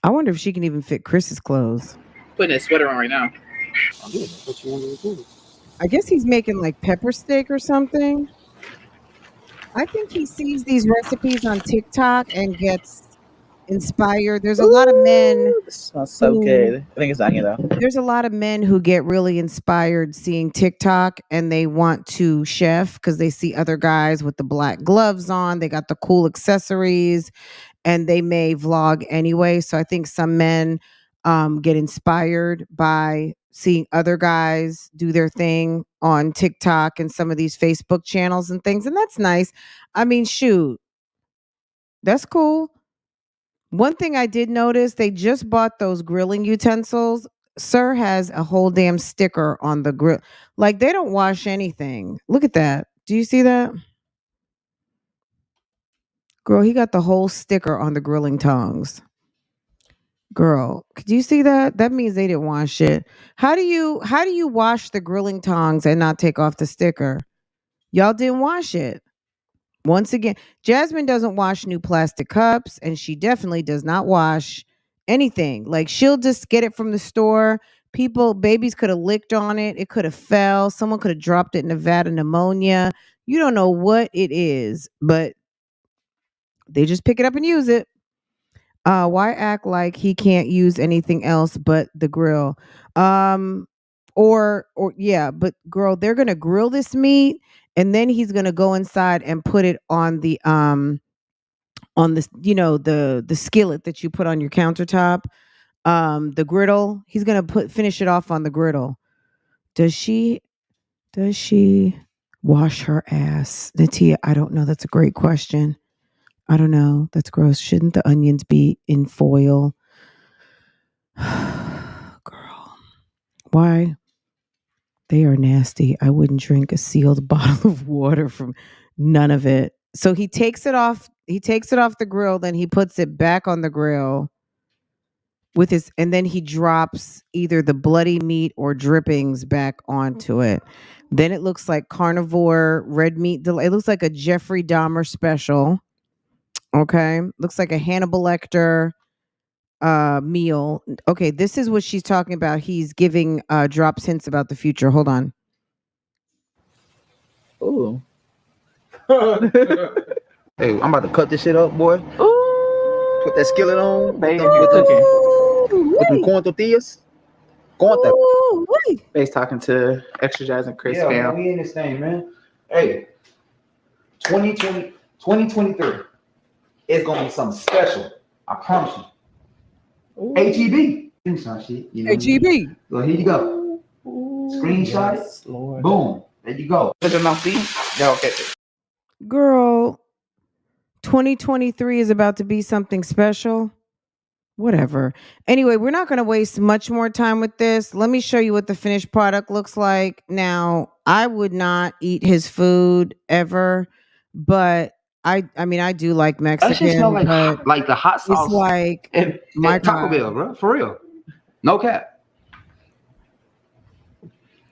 I wonder if she can even fit Chris's clothes. Putting his sweater on right now. I guess he's making like pepper steak or something. I think he sees these recipes on TikTok and gets inspired. There's a lot of men. This smells so good. I think it's onion though. There's a lot of men who get really inspired seeing TikTok and they want to chef because they see other guys with the black gloves on. They got the cool accessories and they may vlog anyway. So I think some men get inspired by seeing other guys do their thing on TikTok and some of these Facebook channels and things. And that's nice. I mean, shoot, that's cool. One thing I did notice, they just bought those grilling utensils. Sir has a whole damn sticker on the grill. Like they don't wash anything. Look at that. Do you see that? Girl, he got the whole sticker on the grilling tongs. Girl, could you see that? That means they didn't wash it. How do you wash the grilling tongs and not take off the sticker? Y'all didn't wash it. Once again, Jasmine doesn't wash new plastic cups and she definitely does not wash anything. Like she'll just get it from the store. Babies could have licked on it. It could have fell. Someone could have dropped it in a vat of pneumonia. You don't know what it is, but they just pick it up and use it. Why act like he can't use anything else but the grill? Or yeah, but girl, they're gonna grill this meat and then he's gonna go inside and put it on the the skillet that you put on your countertop, the griddle. He's gonna finish it off on the griddle. Does she wash her ass? Natia, I don't know. That's a great question. I don't know. That's gross. Shouldn't the onions be in foil? Girl. Why? They are nasty. I wouldn't drink a sealed bottle of water from none of it. So he takes it off. He takes it off the grill, then he puts it back on the grill with his, and then he drops either the bloody meat or drippings back onto it. Then it looks like carnivore red meat. It looks like a Jeffrey Dahmer special. Okay, looks like a Hannibal Lecter meal. Okay, this is what she's talking about. He's giving drops hints about the future. Hold on. Ooh. Hey, I'm about to cut this shit up, boy. Ooh. Put that skillet on. Babe, With them Ooh, corn tortillas. Corn tortillas. ooh, wait. Babe's talking to Extra Jazz and Chris Yeah, man, fam. we in this thing, man. Hey, 2023. It's gonna be something special. I promise you. Ooh. HEB. Screenshot shit. You know HEB. So here you go. Screenshot Yes, it. Lord. Boom. There you go. Put your mouth, see? Y'all catch it. Girl, 2023 is about to be something special. Whatever. Anyway, we're not going to waste much more time with this. Let me show you what the finished product looks like. Now, I would not eat his food ever, but I mean, I do like That shit Mexican, smell but like the hot sauce it's like and my Taco God. Bell, bro. For real. No cap.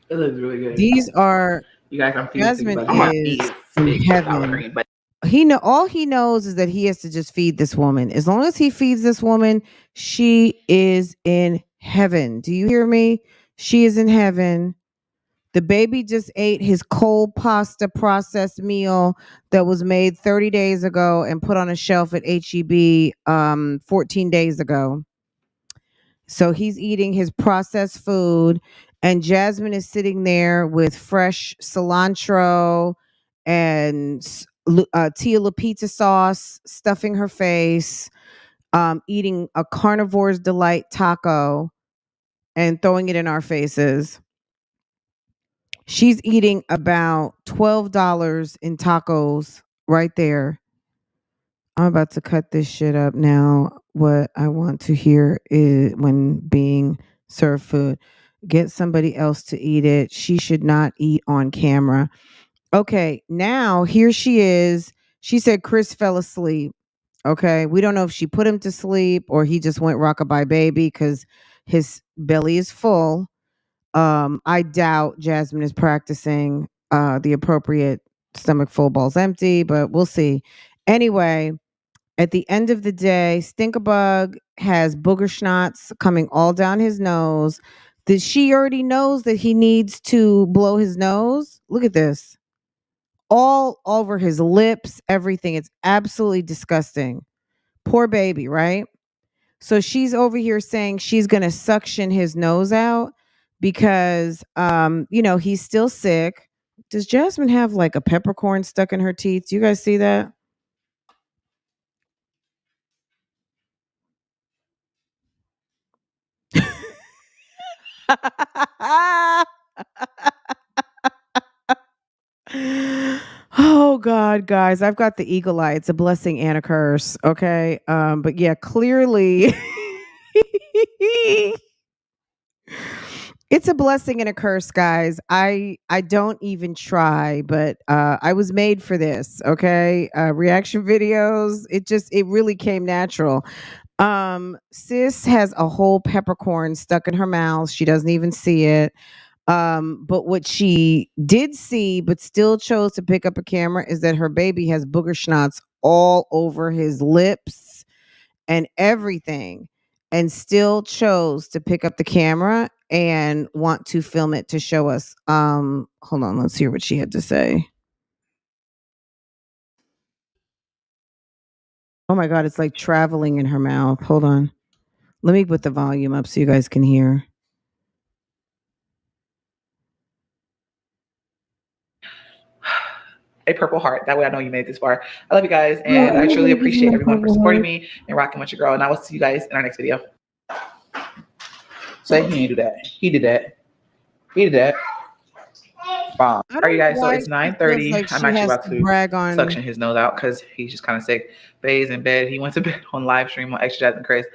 It looks really good. These are You guys, I'm Jasmine feeling is in heaven. but All he knows is that he has to just feed this woman. As long as he feeds this woman, she is in heaven. Do you hear me? She is in heaven. The baby just ate his cold pasta processed meal that was made 30 days ago and put on a shelf at HEB 14 days ago. So he's eating his processed food, and Jasmine is sitting there with fresh cilantro and Tia La Pizza sauce, stuffing her face, eating a carnivore's delight taco and throwing it in our faces. She's eating about $12 in tacos right there. I'm about to cut this shit up now. What I want to hear is when being served food, get somebody else to eat it. She should not eat on camera. Okay, now here she is. She said Chris fell asleep. Okay, we don't know if she put him to sleep or he just went rockabye baby because his belly is full. I doubt Jasmine is practicing the appropriate stomach full, balls empty, but we'll see. Anyway, at the end of the day, Stinkabug has booger schnots coming all down his nose. That she already knows that he needs to blow his nose. Look at this. All over his lips, everything. It's absolutely disgusting. Poor baby, right? So she's over here saying she's going to suction his nose out because he's still sick. Does Jasmine have like a peppercorn stuck in her teeth? Do you guys see that? Oh God, guys, I've got the eagle eye. It's a blessing and a curse. Okay. But yeah, clearly it's a blessing and a curse, guys. I don't even try, but I was made for this. Okay. Reaction videos. It really came natural. Sis has a whole peppercorn stuck in her mouth. She doesn't even see it. But what she did see, but still chose to pick up a camera, is that her baby has booger schnots all over his lips and everything, and still chose to pick up the camera and want to film it to show us. Hold on, let's hear what she had to say. Oh my God, it's like traveling in her mouth. Hold on. Let me put the volume up so you guys can hear. a purple heart. That way I know you made it this far. I love you guys, and I truly appreciate everyone for supporting me and rocking with your girl. And I will see you guys in our next video. Say he didn't do that. He did that. He did that. Bomb. All right, you guys. So it's 9:30. Like I'm actually about to brag on suction his nose out because he's just kind of sick. Bay's in bed. He went to bed on live stream on Extra Jazz and Chris.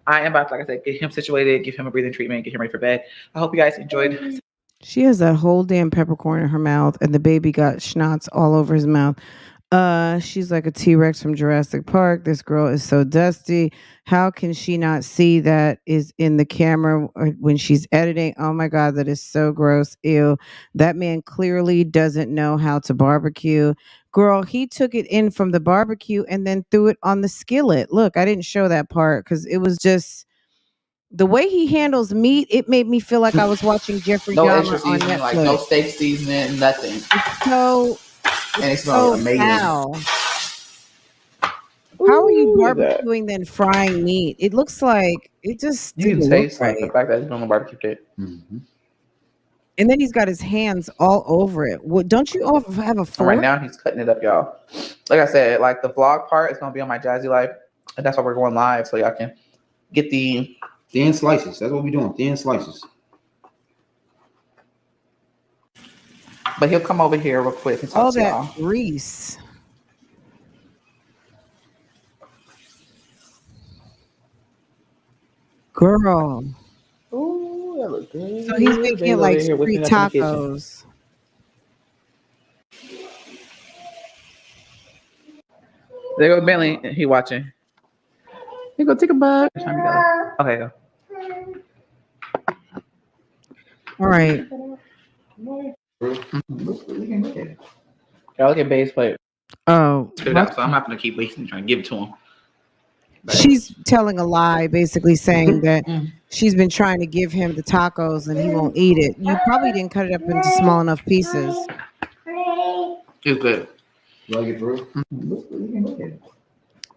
I am about to, like I said, get him situated, give him a breathing treatment, get him ready for bed. I hope you guys enjoyed. She has that whole damn peppercorn in her mouth, and the baby got schnotz all over his mouth. She's like a T-Rex from Jurassic Park. This girl is so dusty. How can she not see that is in the camera when she's editing? Oh my God, that is so gross. Ew. That man clearly doesn't know how to barbecue. Girl, he took it in from the barbecue and then threw it on the skillet. Look, I didn't show that part because it was just the way he handles meat. It made me feel like I was watching Jeffrey No extra Dahmer on seasoning, like no Netflix. steak seasoning, nothing. So And it it's smells so amazing. foul. How are you Look at that. barbecuing then frying meat? It looks like it just You can didn't look taste like the right. fact that he's doing a barbecue pit. And then he's got his hands all over it. What, don't you all have a And right fork? now he's cutting it up, y'all. Like I said, like the vlog part is gonna be on my Jazzy Life, and that's why we're going live, so y'all can get the Thin slices. That's what we're doing. Thin slices. But he'll come over here real quick and All talk to that y'all. grease. Girl. Ooh, that looks good. So he's making it like street tacos. There go Bentley. He watching. He go take a bite. Okay, go. All right. Y'all look at Babe's plate. Oh, Spit it out, so I'm not gonna keep wasting trying to give it to him. she's telling a lie, basically saying that she's been trying to give him the tacos and he won't eat it. You probably didn't cut it up into small enough pieces. It's good. You like it, bro?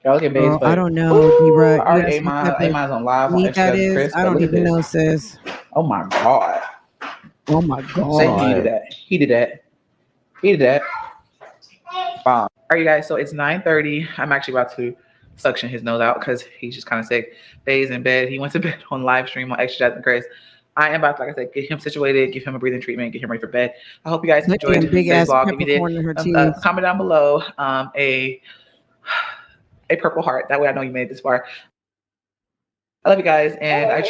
Y'all look at Babe's Girl, plate. I don't know, D-Rug. I You already asked ate what mine. type I ate of mine on live on meat Extra that Chris. is. I don't even know, sis. Oh my god. Oh my Say he did God. that. He did that. He did that. Bomb. All right, you guys. So it's 9:30. I'm actually about to suction his nose out because he's just kind of sick. Bay's in bed. He went to bed on live stream on Extra Jazz Chris. I am about to, like I said, get him situated, give him a breathing treatment, get him ready for bed. I hope you guys That enjoyed damn big today's ass vlog. If you peppercorn in her did, teeth. comment down below a purple heart. That way I know you made it this far. I love you guys, and I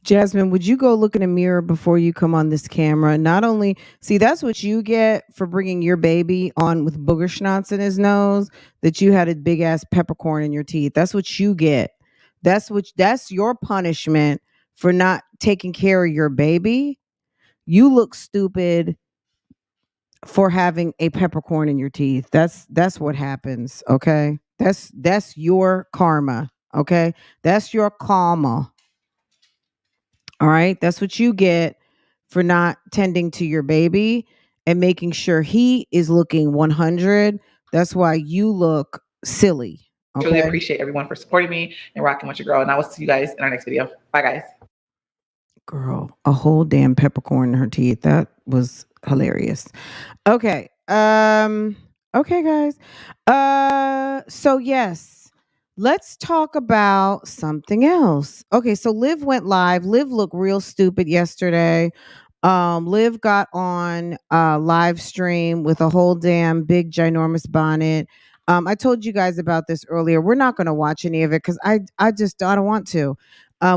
Jasmine, would you go look in a mirror before you come on this camera? Not only, see, that's what you get for bringing your baby on with booger schnotz in his nose, that you had a big ass peppercorn in your teeth. That's what you get. That's your punishment for not taking care of your baby. You look stupid for having a peppercorn in your teeth. That's what happens, okay? That's your karma, okay? That's your karma. All right. That's what you get for not tending to your baby and making sure he is looking 100. That's why you look silly. truly Okay. appreciate everyone for supporting me and rocking with your girl. And I will see you guys in our next video. Bye, guys. Girl, a whole damn peppercorn in her teeth. That was hilarious. Okay. Okay, guys. So yes, let's talk about something else. Okay, so Liv went live. Liv looked real stupid yesterday. Liv got on live stream with a whole damn big ginormous bonnet. I told you guys about this earlier. We're not going to watch any of it because I just I don't want to.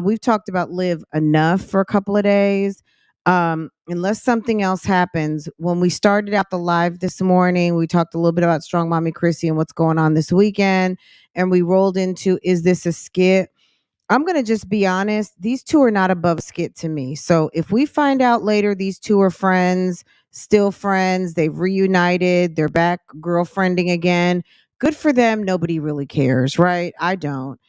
We've talked about Liv enough for a couple of days. Unless something else happens. When we started out the live this morning, we talked a little bit about Strong Mommy Chrissy and what's going on this weekend, and we rolled into, is this a skit? I'm going to just be honest. These two are not above a skit to me. So if we find out later these two are friends, still friends, they've reunited, they're back girlfriending again, good for them. Nobody really cares, right? I don't.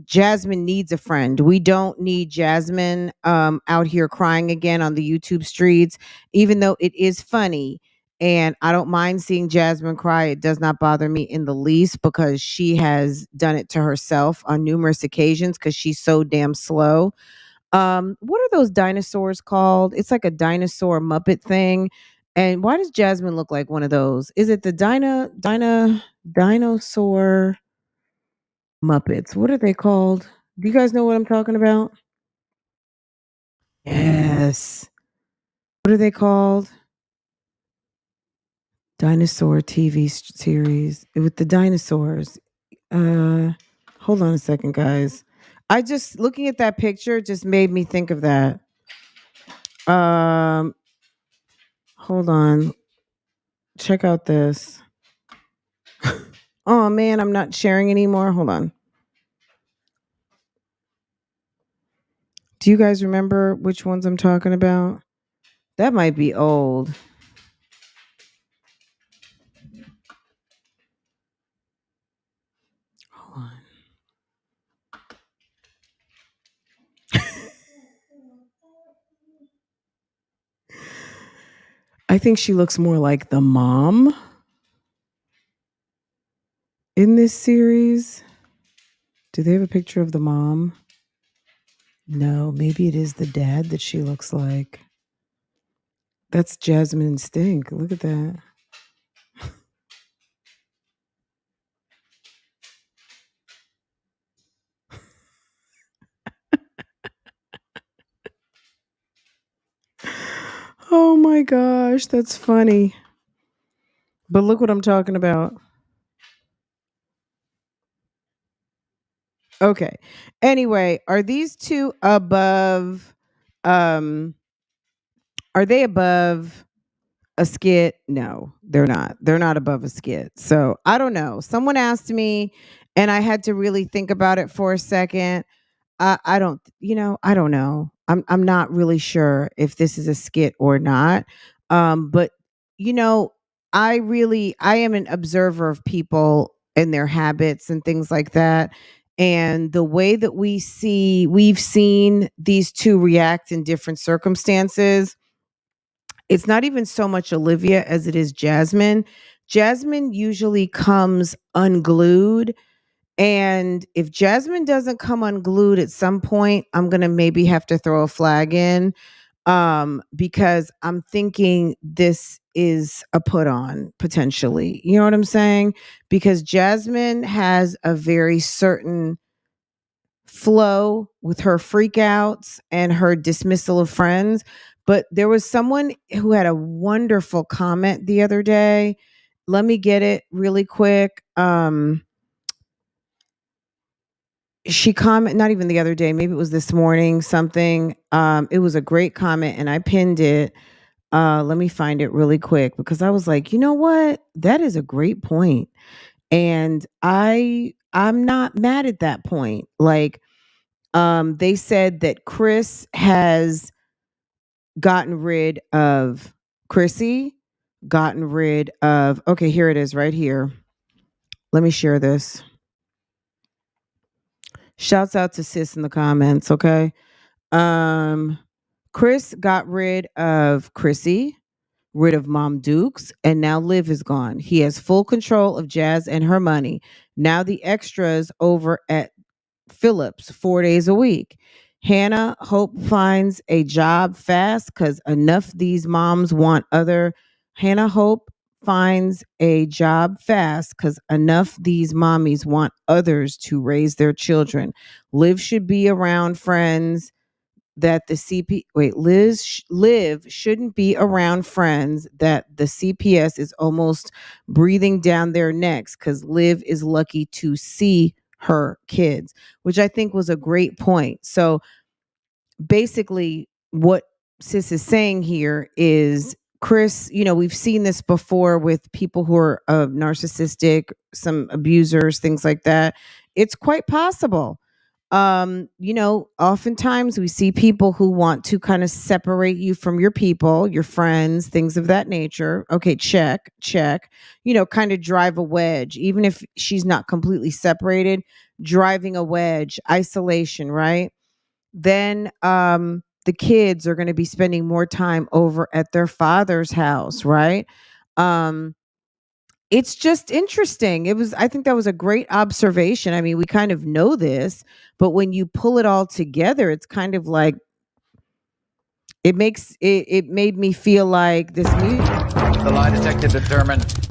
Jasmine needs a friend. We don't need Jasmine out here crying again on the YouTube streets, even though it is funny. And I don't mind seeing Jasmine cry. It does not bother me in the least because she has done it to herself on numerous occasions because she's so damn slow. What are those dinosaurs called? It's like a dinosaur Muppet thing. And why does Jasmine look like one of those? Is it the dinosaur Muppets? What are they called? Do you guys know what I'm talking about? Yes. What are they called? Dinosaur TV series with the dinosaurs. Hold on a second, guys. I just looking at that picture just made me think of that. Hold on. Check out this. Oh man, I'm not sharing anymore. Hold on. Do you guys remember which ones I'm talking about? That might be old. Hold on. I think she looks more like the mom in this series. Do they have a picture of the mom? No, maybe it is the dad that she looks like. That's Jasmine Stink. Look at that. Oh my gosh, that's funny. But look what I'm talking about. Okay. Anyway, are these two above are they above a skit? No, they're not. They're not above a skit. So, I don't know. Someone asked me and I had to really think about it for a second. I don't, I don't know. I'm not really sure if this is a skit or not. But you know, I am an observer of people and their habits and things like that. And the way that we've seen these two react in different circumstances. It's not even so much Olivia as it is Jasmine. Jasmine usually comes unglued, and if Jasmine doesn't come unglued at some point, I'm going to maybe have to throw a flag in, because I'm thinking this is a put on potentially. You know what I'm saying? Because Jasmine has a very certain flow with her freakouts and her dismissal of friends. But there was someone who had a wonderful comment the other day. Let me get it really quick. She comment not even the other day, maybe it was this morning, something. It was a great comment and I pinned it. Let me find it really quick because I was like, you know what? That is a great point. And I'm not mad at that point. Like, they said that Chris has gotten rid of Chrissy, gotten rid of, okay, here it is right here. Let me share this. Shouts out to sis in the comments, okay? Chris got rid of Chrissy, rid of Mom Dukes, and now Liv is gone. He has full control of Jazz and her money. Now the extras over at Phillips 4 days a week. Hannah Hope finds a job fast because enough these moms want other. Hannah Hope finds a job fast because enough these mommies want others to raise their children. Liv should be around friends that the Liv shouldn't be around friends that the CPS is almost breathing down their necks because Liv is lucky to see her kids, which I think was a great point. So basically, what sis is saying here is Chris, we've seen this before with people who are narcissistic, some abusers, things like that. It's quite possible. Oftentimes we see people who want to kind of separate you from your people, your friends, things of that nature. Okay, check. Kind of drive a wedge, even if she's not completely separated, driving a wedge, isolation, right? Then the kids are going to be spending more time over at their father's house, right? It's just interesting. I think that was a great observation. I mean, we kind of know this, but when you pull it all together, it's kind of like it made me feel like this music. The lie detector determined.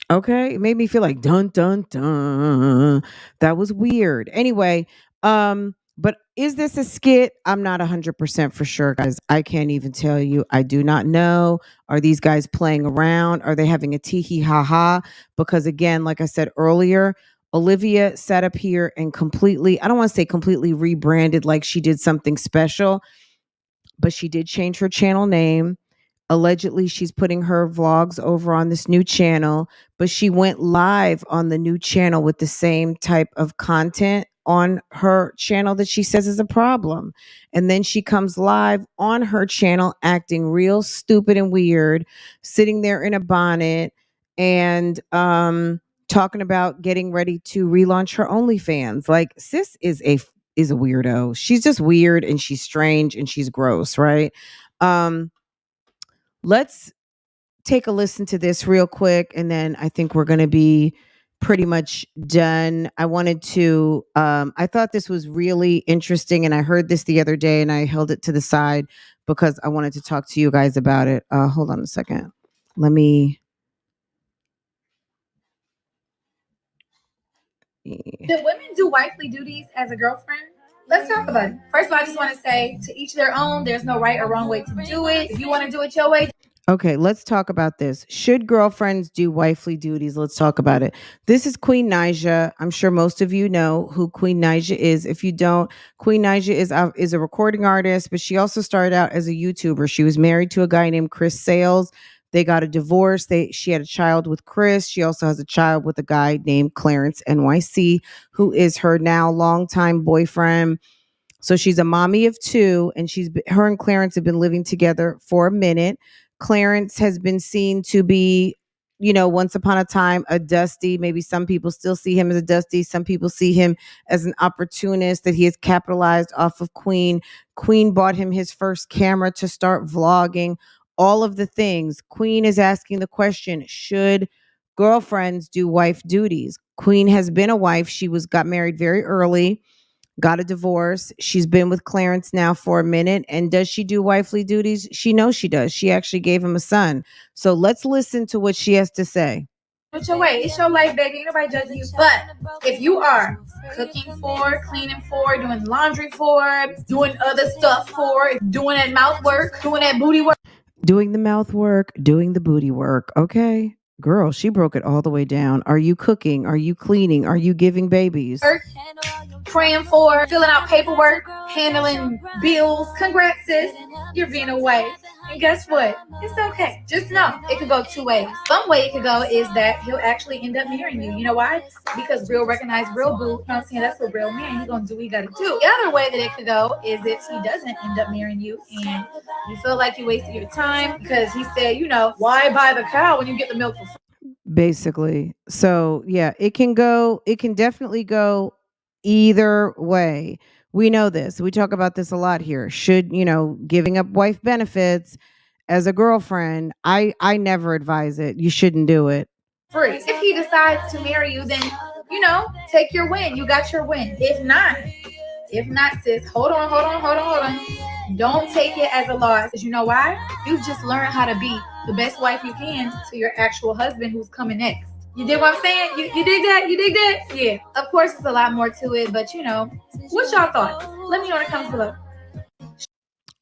Okay, it made me feel like dun dun dun. That was weird. Anyway, but is this a skit? I'm not 100% for sure, guys. I can't even tell you. I do not know. Are these guys playing around? Are they having a tee hee ha ha? Because again, like I said earlier, Olivia sat up here and completely, I don't want to say completely rebranded like she did something special, but she did change her channel name. Allegedly, she's putting her vlogs over on this new channel, but she went live on the new channel with the same type of content on her channel that she says is a problem. And then she comes live on her channel acting real stupid and weird, sitting there in a bonnet and talking about getting ready to relaunch her OnlyFans. Like, sis is a weirdo. She's just weird and she's strange and she's gross, right? Let's take a listen to this real quick, and then I think we're going to be pretty much done. I wanted to, I thought this was really interesting, and I heard this the other day, and I held it to the side because I wanted to talk to you guys about it. Hold on a second. Let me. Do women do wifely duties as a girlfriend? Let's talk about it. First of all, I just want to say, to each their own. There's no right or wrong way to do it. If you want to do it your way. Okay, let's talk about this. Should girlfriends do wifely duties? Let's talk about it. This is Queen Naija. I'm sure most of you know who Queen Naija is. If you don't, Queen Naija is a recording artist, but she also started out as a YouTuber. She was married to a guy named Chris Sales. They got a divorce. She had a child with Chris. She also has a child with a guy named Clarence NYC, who is her now longtime boyfriend. So she's a mommy of two, and her and Clarence have been living together for a minute. Clarence has been seen to be, once upon a time, a dusty. Maybe some people still see him as a dusty. Some people see him as an opportunist that he has capitalized off of Queen. Queen bought him his first camera to start vlogging. All of the things. Queen is asking the question, should girlfriends do wife duties? Queen has been a wife. She got married very early, got a divorce. She's been with Clarence now for a minute. And does she do wifely duties? She knows she does. She actually gave him a son. So let's listen to what she has to say. It's your way. It's your life, baby. Ain't nobody judging you. But if you are cooking for, cleaning for, doing laundry for, doing other stuff for, doing that mouth work, doing that booty work. Doing the mouth work, doing the booty work. Okay. Girl, she broke it all the way down. Are you cooking? Are you cleaning? Are you giving babies? Praying for, filling out paperwork, handling bills. Congrats, sis. You're being a wife. And guess what? It's okay. Just know it could go two ways. One way it could go is that he'll actually end up marrying you. You know why? Because real recognize real boo. You know what I'm saying? That's a real man. He's going to do what he got to do. The other way that it could go is if he doesn't end up marrying you and you feel like you wasted your time because he said, why buy the cow when you get the milk for free? Basically. So yeah, it can definitely go either way. We know this. We talk about this a lot here. Should, giving up wife benefits as a girlfriend, I never advise it. You shouldn't do it. Free. If he decides to marry you, then, take your win. You got your win. If not, sis, hold on. Don't take it as a loss. You know why? You've just learned how to be the best wife you can to your actual husband who's coming next. You dig what I'm saying? You dig that? You dig that? Yeah. Of course, there's a lot more to it, but what's y'all thoughts? Let me know in the comments below.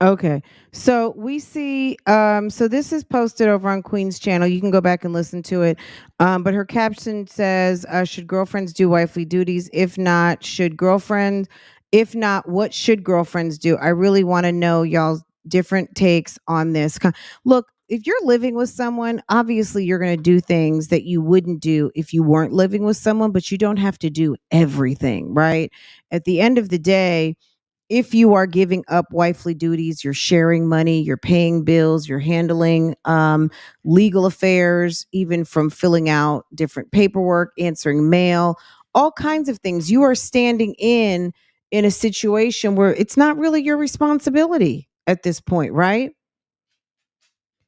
Okay. So we see, so this is posted over on Queen's channel. You can go back and listen to it. But her caption says, should girlfriends do wifely duties? If not, what should girlfriends do? I really want to know y'all's different takes on this. Look, if you're living with someone, obviously you're going to do things that you wouldn't do if you weren't living with someone, but you don't have to do everything, right? At the end of the day, if you are giving up wifely duties, you're sharing money, you're paying bills, you're handling legal affairs, even from filling out different paperwork, answering mail, all kinds of things. You are standing in a situation where it's not really your responsibility at this point, right?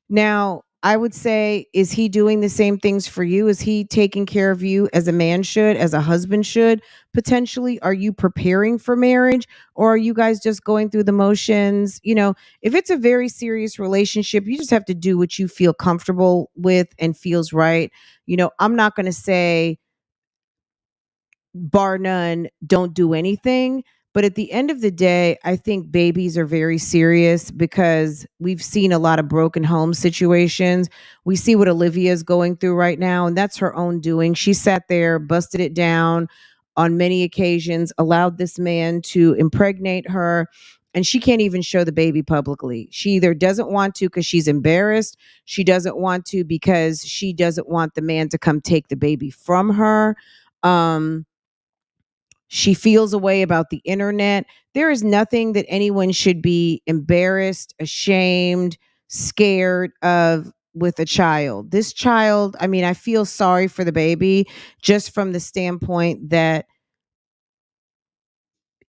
Now, I would say, is he doing the same things for you? Is he taking care of you as a man should, as a husband should? Potentially, are you preparing for marriage, or are you guys just going through the motions? If it's a very serious relationship, you just have to do what you feel comfortable with and feels right. I'm not going to say, bar none, don't do anything. But at the end of the day, I think babies are very serious because we've seen a lot of broken home situations. We see what Olivia is going through right now, and that's her own doing. She sat there, busted it down on many occasions, allowed this man to impregnate her, and she can't even show the baby publicly. She either doesn't want to because she's embarrassed, she doesn't want to because she doesn't want the man to come take the baby from her. She feels a way about the internet. There is nothing that anyone should be embarrassed, ashamed, scared of with a child. This child, I mean, I feel sorry for the baby just from the standpoint that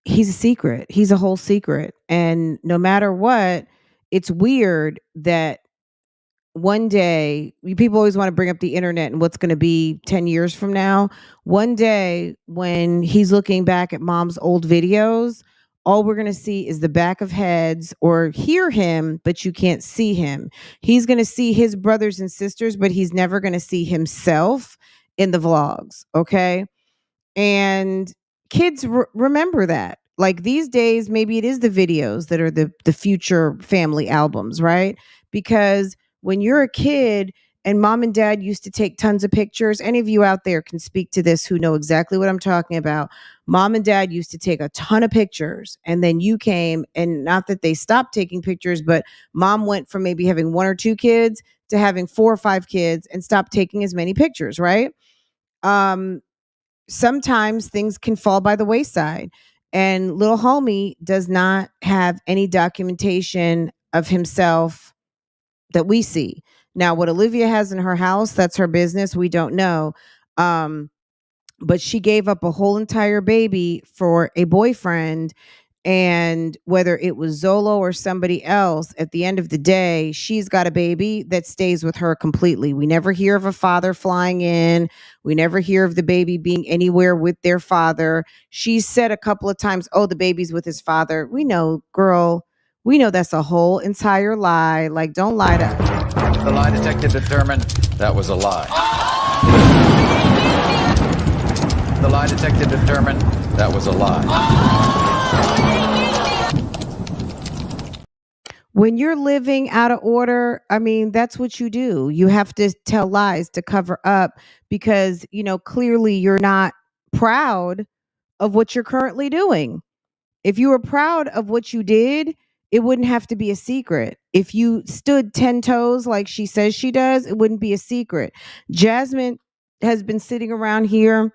he's a secret. He's a whole secret. And no matter what, it's weird that one day, people always want to bring up the internet and what's going to be 10 years from now. One day, when he's looking back at mom's old videos, all we're going to see is the back of heads or hear him, but you can't see him. He's going to see his brothers and sisters, but he's never going to see himself in the vlogs. Okay. And kids remember that. Like these days, maybe it is the videos that are the future family albums, right? Because when you're a kid and mom and dad used to take tons of pictures, any of you out there can speak to this who know exactly what I'm talking about. Mom and dad used to take a ton of pictures, and then you came, and not that they stopped taking pictures, but mom went from maybe having 1 or 2 kids to having 4 or 5 kids and stopped taking as many pictures, right? Sometimes things can fall by the wayside, and little homie does not have any documentation of himself that we see. Now, what Olivia has in her house, that's her business. We don't know. But she gave up a whole entire baby for a boyfriend. And whether it was Zolo or somebody else, at the end of the day, she's got a baby that stays with her completely. We never hear of a father flying in. We never hear of the baby being anywhere with their father. She said a couple of times, oh, the baby's with his father. We know, girl, we know that's a whole entire lie. Like, don't lie to us. The lie detector determined that was a lie. The lie detector determined that was a lie. When you're living out of order, I mean, that's what you do. You have to tell lies to cover up because, you know, clearly you're not proud of what you're currently doing. If you were proud of what you did, it wouldn't have to be a secret. If you stood 10 toes like she says she does, it wouldn't be a secret. Jasmine has been sitting around here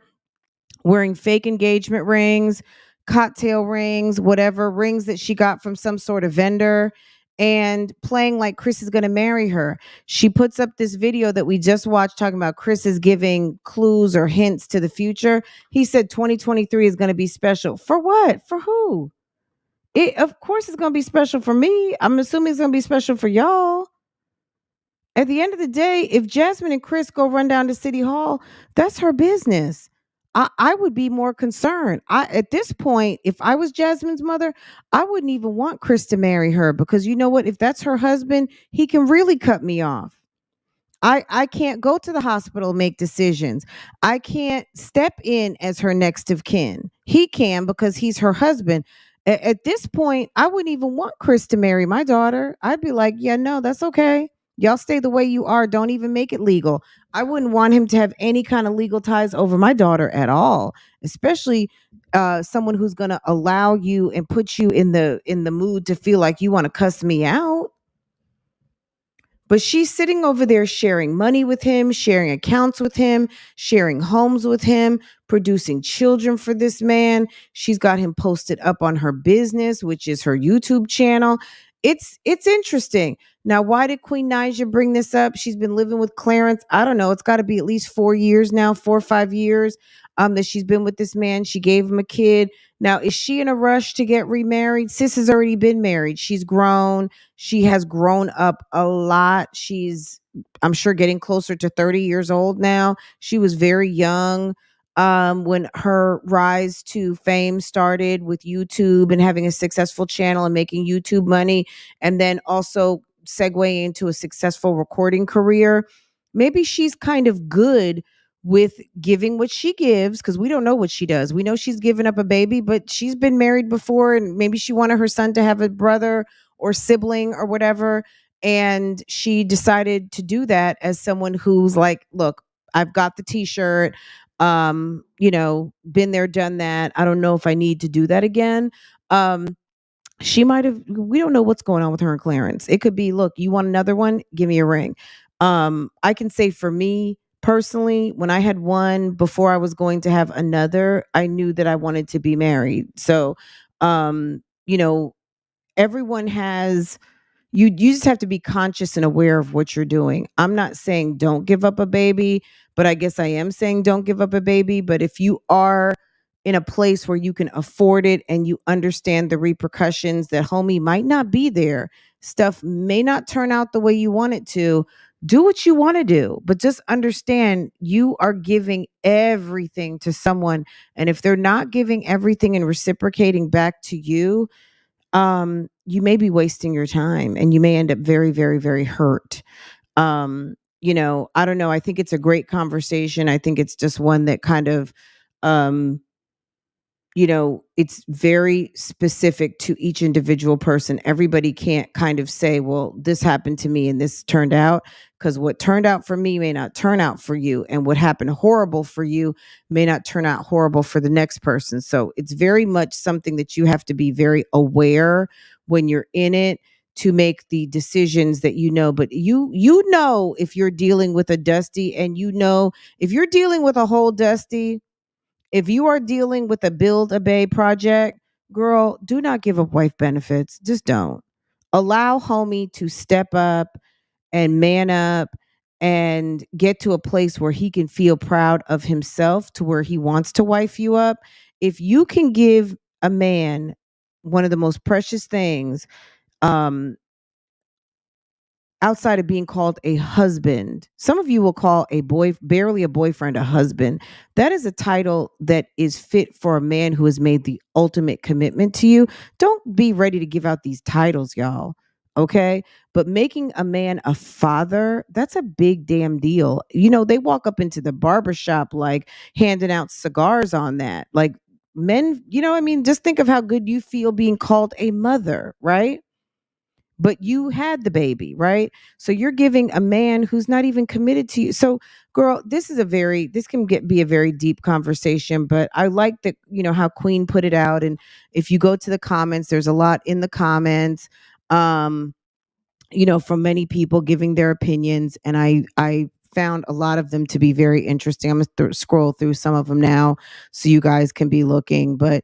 wearing fake engagement rings, cocktail rings, whatever rings that she got from some sort of vendor, and playing like Chris is going to marry her. She puts up this video that we just watched talking about Chris is giving clues or hints to the future. He said 2023 is going to be special. For what? For who? Of course it's going to be special for me. I'm assuming it's going to be special for y'all. At the end of the day, if Jasmine and Chris go run down to City Hall, that's her business. I would be more concerned. At this point, if I was Jasmine's mother, I wouldn't even want Chris to marry her because you know what? If that's her husband, he can really cut me off. I can't go to the hospital and make decisions. I can't step in as her next of kin. He can because he's her husband. At this point, I wouldn't even want Chris to marry my daughter. I'd be like, yeah, no, that's okay. Y'all stay the way you are. Don't even make it legal. I wouldn't want him to have any kind of legal ties over my daughter at all, especially someone who's going to allow you and put you in the mood to feel like you want to cuss me out. But she's sitting over there sharing money with him, sharing accounts with him, sharing homes with him, producing children for this man. She's got him posted up on her business, which is her YouTube channel. It's interesting. Now, why did queennaija bring this up? She's been living with Clarence. I don't know. It's got to be at least 4 years now, 4 or 5 years that she's been with this man. She gave him a kid. Now, is she in a rush to get remarried? Sis has already been married. She's grown. She has grown up a lot. She's, I'm sure, getting closer to 30 years old now. She was very young when her rise to fame started with YouTube and having a successful channel and making YouTube money, and then also segueing into a successful recording career. Maybe she's kind of good with giving what she gives, because we don't know what she does. We know she's given up a baby, but she's been married before, and maybe she wanted her son to have a brother or sibling or whatever. And she decided to do that as someone who's like, look, I've got the t-shirt, been there, done that. I don't know if I need to do that again. She might have, we don't know what's going on with her and Clarence. It could be, look, you want another one? Give me a ring. I can say for me personally, when I had one before I was going to have another, I knew that I wanted to be married. So, everyone has, you just have to be conscious and aware of what you're doing. I'm not saying don't give up a baby, but I guess I am saying don't give up a baby. But if you are in a place where you can afford it and you understand the repercussions that homie might not be there, stuff may not turn out the way you want it to, do what you want to do. But just understand you are giving everything to someone. And if they're not giving everything and reciprocating back to you, you may be wasting your time and you may end up very, very, very hurt. I don't know. I think it's a great conversation. I think it's just one that kind of, it's very specific to each individual person. Everybody can't kind of say, well, this happened to me and this turned out, because what turned out for me may not turn out for you. And what happened horrible for you may not turn out horrible for the next person. So it's very much something that you have to be very aware when you're in it to make the decisions that but you know if you're dealing with a Dusty, and if you're dealing with a whole Dusty, if you are dealing with a build a bay project, girl, do not give up wife benefits. Just don't. Allow homie to step up and man up and get to a place where he can feel proud of himself, to where he wants to wife you up. If you can give a man one of the most precious things, outside of being called a husband, some of you will call barely a boyfriend, a husband. That is a title that is fit for a man who has made the ultimate commitment to you. Don't be ready to give out these titles, y'all. Okay. But making a man a father, that's a big damn deal. They walk up into the barbershop like handing out cigars on that. Like men, just think of how good you feel being called a mother, right? But you had the baby, right? So you're giving a man who's not even committed to you. So, girl, this can be a very deep conversation, but I like that, how Queen put it out. And if you go to the comments, there's a lot in the comments, from many people giving their opinions. And I found a lot of them to be very interesting. I'm going to scroll through some of them now so you guys can be looking. But,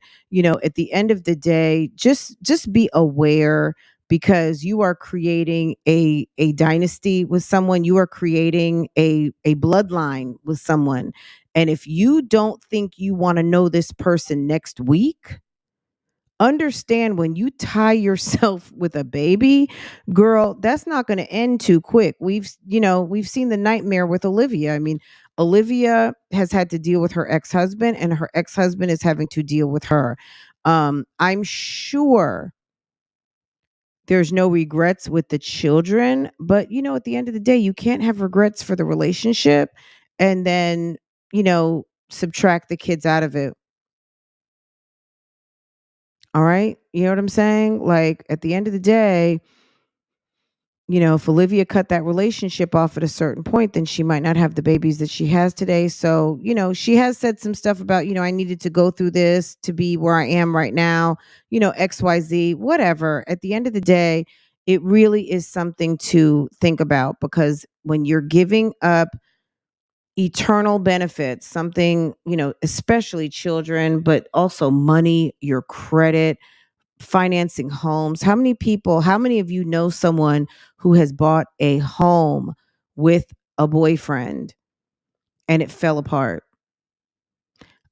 at the end of the day, just be aware, because you are creating a dynasty with someone. You are creating a bloodline with someone. And if you don't think you want to know this person next week, understand, when you tie yourself with a baby, girl, that's not going to end too quick. We've seen the nightmare with Olivia. I mean, Olivia has had to deal with her ex-husband, and her ex-husband is having to deal with her. I'm sure there's no regrets with the children, but at the end of the day, you can't have regrets for the relationship and then, subtract the kids out of it. All right. You know what I'm saying? Like, at the end of the day, if Olivia cut that relationship off at a certain point, then she might not have the babies that she has today. So, she has said some stuff about, I needed to go through this to be where I am right now, XYZ, whatever. At the end of the day, it really is something to think about, because when you're giving up eternal benefits, something, especially children, but also money, your credit, financing homes. How many of you know someone who has bought a home with a boyfriend and it fell apart?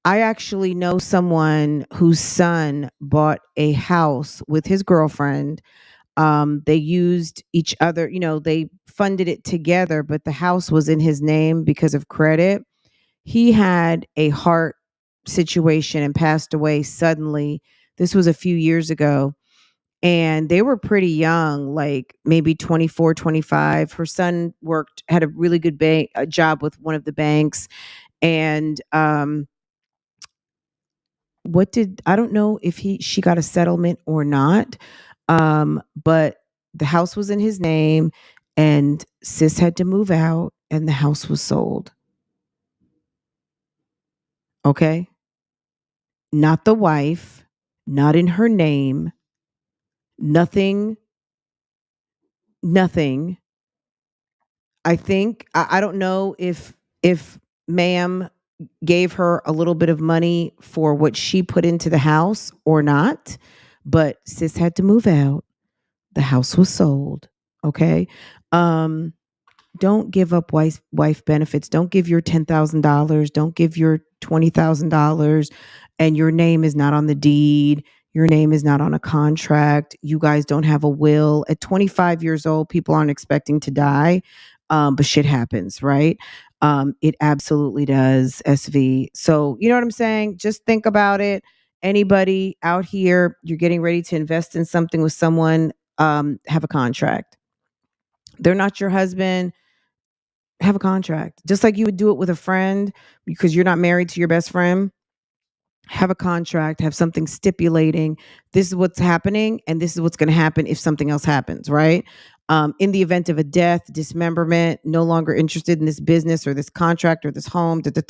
I actually know someone whose son bought a house with his girlfriend. They used each other, they funded it together, but the house was in his name because of credit. He had a heart situation and passed away suddenly. This was a few years ago. And they were pretty young, like maybe 24, 25. Her son had a really good job with one of the banks. And I don't know if she got a settlement or not. But the house was in his name and sis had to move out and the house was sold. Okay? Not the wife, not in her name, nothing. I think I don't know if ma'am gave her a little bit of money for what she put into the house or not, but sis had to move out. The house was sold. Okay. Don't give up wife benefits. Don't give your $10,000. Don't give your $20,000 and your name is not on the deed. Your name is not on a contract. You guys don't have a will. At 25 years old, people aren't expecting to die. But shit happens, right? It absolutely does, SV. So, you know what I'm saying? Just think about it. Anybody out here, you're getting ready to invest in something with someone, have a contract. They're not your husband. Have a contract. Just like you would do it with a friend because you're not married to your best friend. Have a contract, have something stipulating this is what's happening and this is what's going to happen if something else happens, right? In the event of a death, dismemberment, no longer interested in this business or this contract or this home, this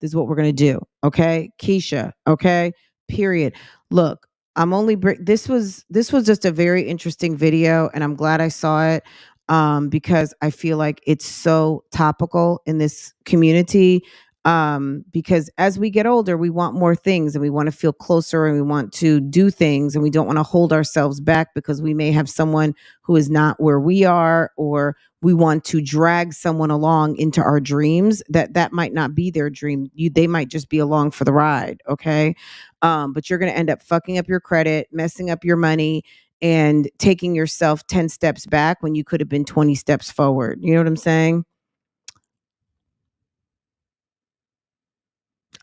is what we're going to do. Okay. Keisha. Okay. Period. Look, this was just a very interesting video and I'm glad I saw it because I feel like it's so topical in this community. Because as we get older, we want more things and we want to feel closer and we want to do things and we don't want to hold ourselves back because we may have someone who is not where we are, or we want to drag someone along into our dreams that might not be their dream. They might just be along for the ride. Okay. But you're going to end up fucking up your credit, messing up your money, and taking yourself 10 steps back when you could have been 20 steps forward. You know what I'm saying?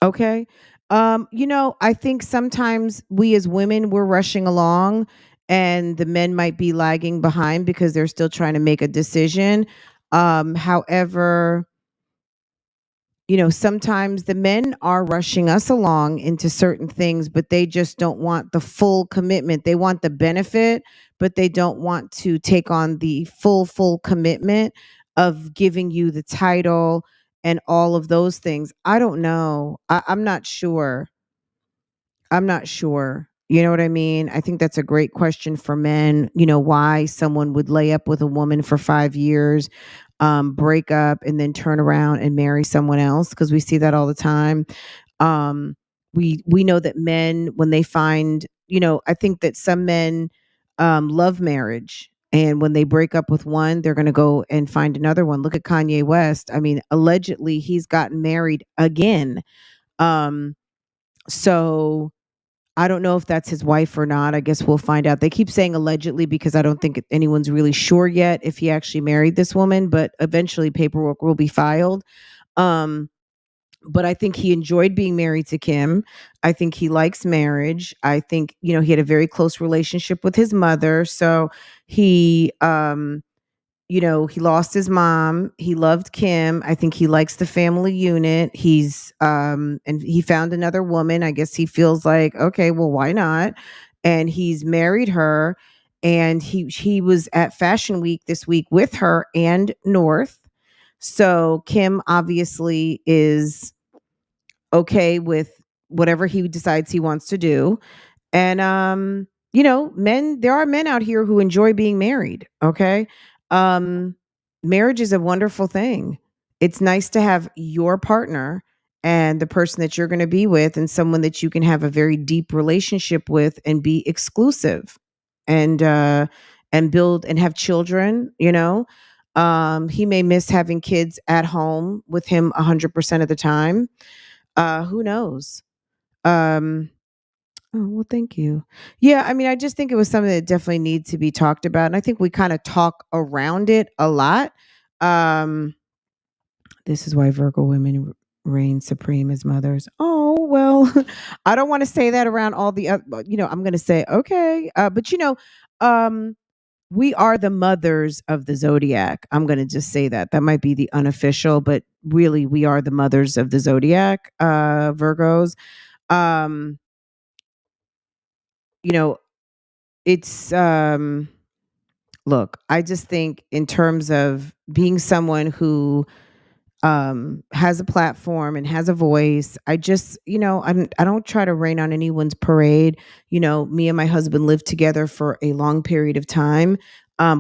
Okay. I think sometimes we as women, we're rushing along and the men might be lagging behind because they're still trying to make a decision. However, sometimes the men are rushing us along into certain things, but they just don't want the full commitment. They want the benefit, but they don't want to take on the full commitment of giving you the title and all of those things. I don't know. I'm not sure. I'm not sure. You know what I mean? I think that's a great question for men. Why someone would lay up with a woman for 5 years, break up, and then turn around and marry someone else, because we see that all the time. We know that men, when they find, I think that some men love marriage. And when they break up with one, they're going to go and find another one. Look at Kanye West. I mean, allegedly, he's gotten married again. So I don't know if that's his wife or not. I guess we'll find out. They keep saying allegedly because I don't think anyone's really sure yet if he actually married this woman, but eventually paperwork will be filed. But I think he enjoyed being married to Kim. I think he likes marriage. I think, he had a very close relationship with his mother. So he he lost his mom. He loved Kim. I think he likes the family unit. And he found another woman. I guess he feels like, okay, well, why not? And he's married her. And he was at Fashion Week this week with her and North. So Kim obviously is okay with whatever he decides he wants to do. And there are men out here who enjoy being married. Okay. Marriage is a wonderful thing. It's nice to have your partner and the person that you're going to be with and someone that you can have a very deep relationship with and be exclusive and build and have children. He may miss having kids at home with him 100% of the time. Who knows? Oh, well, thank you. Yeah, I mean, I just think it was something that definitely needs to be talked about. And I think we kind of talk around it a lot. Um, this is why Virgo women reign supreme as mothers. Oh, well, I don't want to say that around all the other, I'm going to say, okay. But, we are the mothers of the zodiac. I'm going to just say that. That might be the unofficial, but really, we are the mothers of the zodiac, Virgos. You know, it's look, I just think in terms of being someone who has a platform and has a voice, I just, I don't try to rain on anyone's parade. Me and my husband lived together for a long period of time,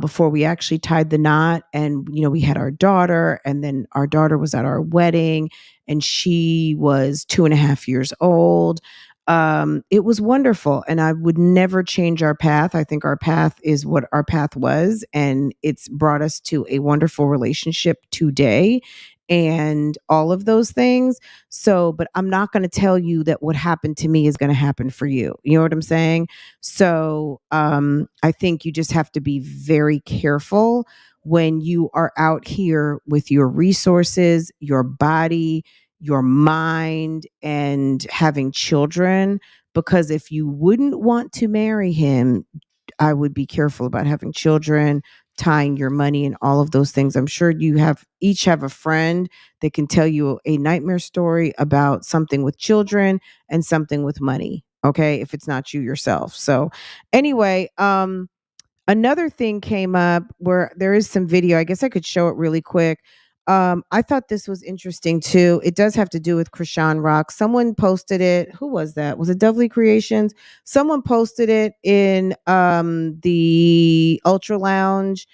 before we actually tied the knot. And we had our daughter, and then our daughter was at our wedding, and she was 2.5 years old. It was wonderful, and I would never change our path. I think our path is what our path was, and it's brought us to a wonderful relationship today and all of those things. So, but I'm not going to tell you that what happened to me is going to happen for you. You know what I'm saying? So, I think you just have to be very careful when you are out here with your resources, your body, your mind, and having children. Because if you wouldn't want to marry him, I would be careful about having children, tying your money, and all of those things. I'm sure you each have a friend that can tell you a nightmare story about something with children and something with money. Okay, if it's not you yourself. So anyway, another thing came up where there is some video. I guess I could show it really quick. I thought this was interesting too. It does have to do with Chriseanrock. Someone posted it. Who was that? Was it Dovely Creations? Someone posted it in the Ultra Lounge,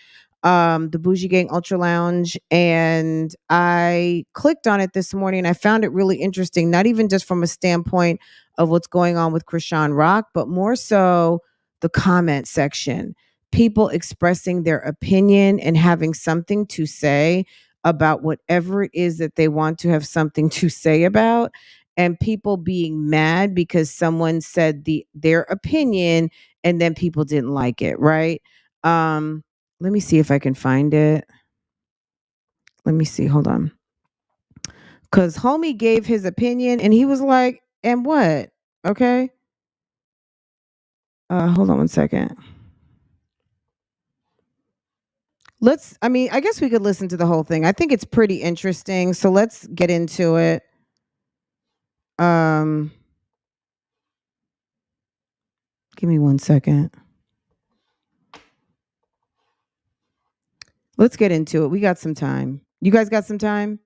the Bougie Gang Ultra Lounge, and I clicked on it this morning. And I found it really interesting, not even just from a standpoint of what's going on with Chriseanrock, but more so the comment section. People expressing their opinion and having something to say about whatever it is that they want to have something to say about, and people being mad because someone said their opinion and then people didn't like it, right? Let me see if I can find it. Let me see. Hold on. Cuz homie gave his opinion and he was like, "And what?" Okay? Hold on one second. I guess we could listen to the whole thing. I think it's pretty interesting. So let's get into it. Give me one second. Let's get into it. We got some time. You guys got some time?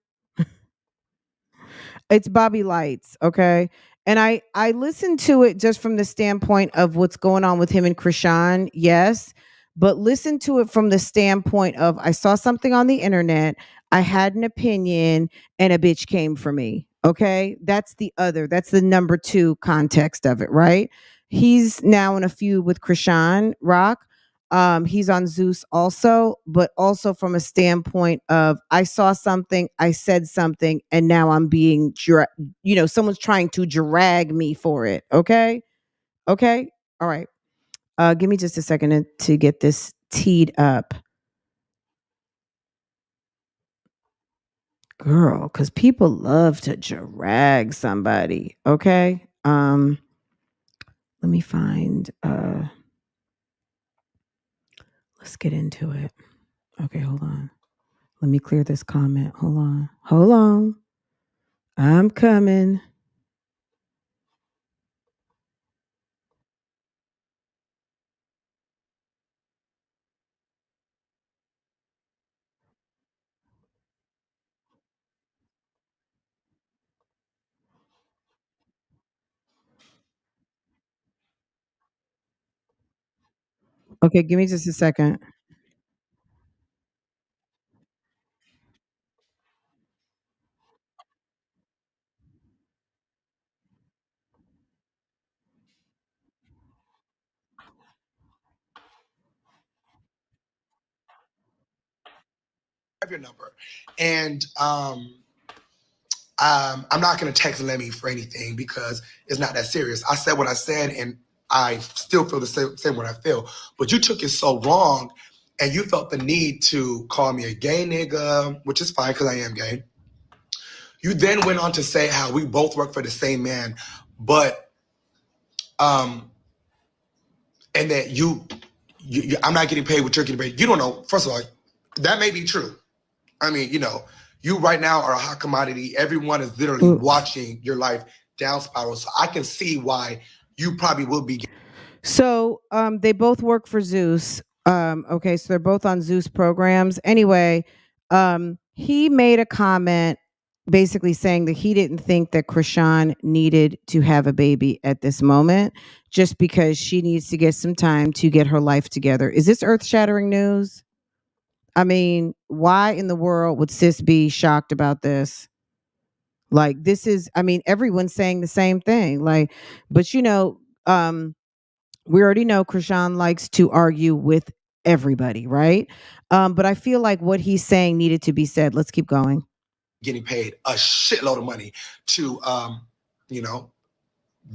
It's bobbylytes, okay? And I listened to it just from the standpoint of what's going on with him and Chrisean, yes, but listen to it from the standpoint of I saw something on the internet, I had an opinion, and a bitch came for me, okay? That's the number 2 context of it, right? He's now in a feud with Chriseanrock. He's on Zeus also, but also from a standpoint of I saw something, I said something, and now I'm being, someone's trying to drag me for it. Okay. Okay. All right. Give me just a second to get this teed up. Girl, because people love to drag somebody. Okay. Let me find, let's get into it. Okay, hold on. Let me clear this comment. Hold on. Hold on. I'm coming. Okay, give me just a second. Have your number, and I'm not going to text Lemmy for anything because it's not that serious. I said what I said, and I still feel the same what I feel. But you took it so wrong, and you felt the need to call me a gay nigga, which is fine because I am gay. You then went on to say how we both work for the same man, but and that you I'm not getting paid what you're getting paid. You don't know. First of all, that may be true. I mean, You right now are a hot commodity. Everyone is literally watching your life down spiral. So I can see why you probably will be. So they both work for Zeus. Okay, so they're both on Zeus programs. Anyway, he made a comment basically saying that he didn't think that Chrisean needed to have a baby at this moment, just because she needs to get some time to get her life together. Is this earth-shattering news? I mean, why in the world would sis be shocked about this? Like, this is, I mean, everyone's saying the same thing. Like, but you know, we already know Chrisean likes to argue with everybody, right? But I feel like what he's saying needed to be said. Let's keep going. Getting paid a shitload of money to,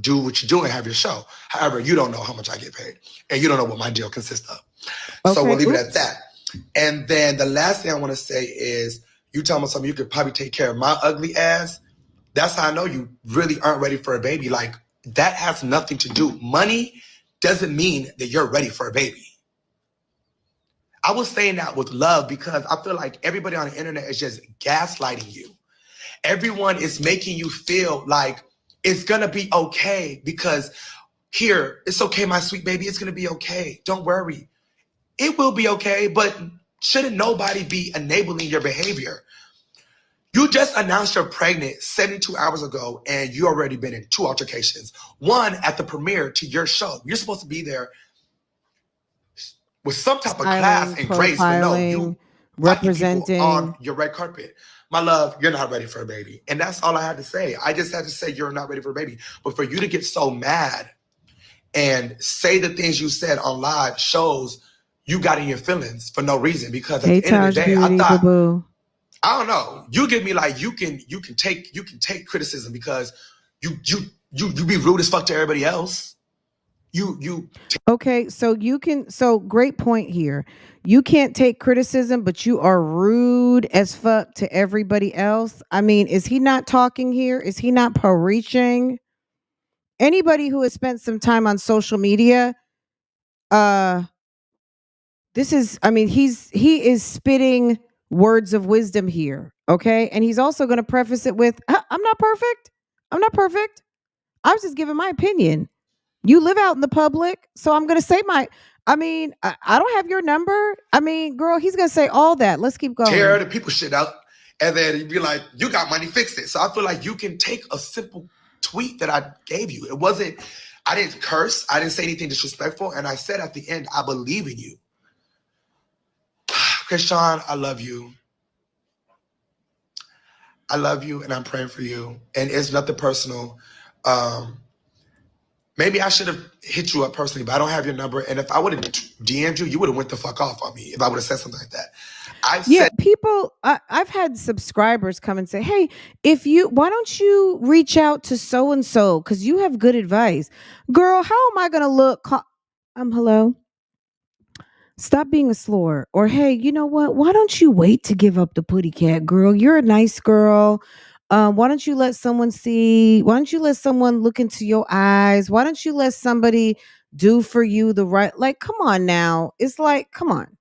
do what you do and have your show. However, you don't know how much I get paid, and you don't know what my deal consists of. So we'll leave it at that. And then the last thing I want to say is, you tell me something, you could probably take care of my ugly ass. That's how I know you really aren't ready for a baby. Like, that has nothing to do. Money doesn't mean that you're ready for a baby. I was saying that with love because I feel like everybody on the internet is just gaslighting you. Everyone is making you feel like it's going to be okay because here, it's okay, my sweet baby. It's going to be okay. Don't worry. It will be okay, but shouldn't nobody be enabling your behavior? You just announced you're pregnant 72 hours ago, and you already been in 2 altercations. One at the premiere to your show. You're supposed to be there with some type of class and grace, but no, you representing on your red carpet. My love, you're not ready for a baby. And that's all I had to say. I just had to say you're not ready for a baby. But for you to get so mad and say the things you said on live shows you got in your feelings for no reason. Because at the end of the day, I thought, I don't know. You give me like you can take criticism because you be rude as fuck to everybody else. Okay, so you can, so great point here. You can't take criticism, but you are rude as fuck to everybody else. I mean, is he not talking here? Is he not preaching? Anybody who has spent some time on social media, this is, I mean, he is spitting words of wisdom here, okay? And he's also going to preface it with, I'm not perfect. I'm not perfect. I was just giving my opinion. You live out in the public, so I'm going to say I don't have your number. I mean, girl, he's going to say all that. Let's keep going. Tear the people shit out, and then you'd be like, you got money, fix it. So I feel like you can take a simple tweet that I gave you. It wasn't, I didn't curse. I didn't say anything disrespectful. And I said at the end, I believe in you. Chrisean, I love you. I love you, and I'm praying for you. And it's nothing personal. Maybe I should have hit you up personally, but I don't have your number. And if I would have DM'd you, you would have went the fuck off on me if I would have said something like that. People, I've had subscribers come and say, hey, why don't you reach out to so-and-so? Because you have good advice. Girl, how am I going to look? Hello? Stop being a slur. Or, hey, you know what? Why don't you wait to give up the putty cat, girl? You're a nice girl. Why don't you let someone see? Why don't you let someone look into your eyes? Why don't you let somebody do for you the right? Like, come on now. It's like, come on.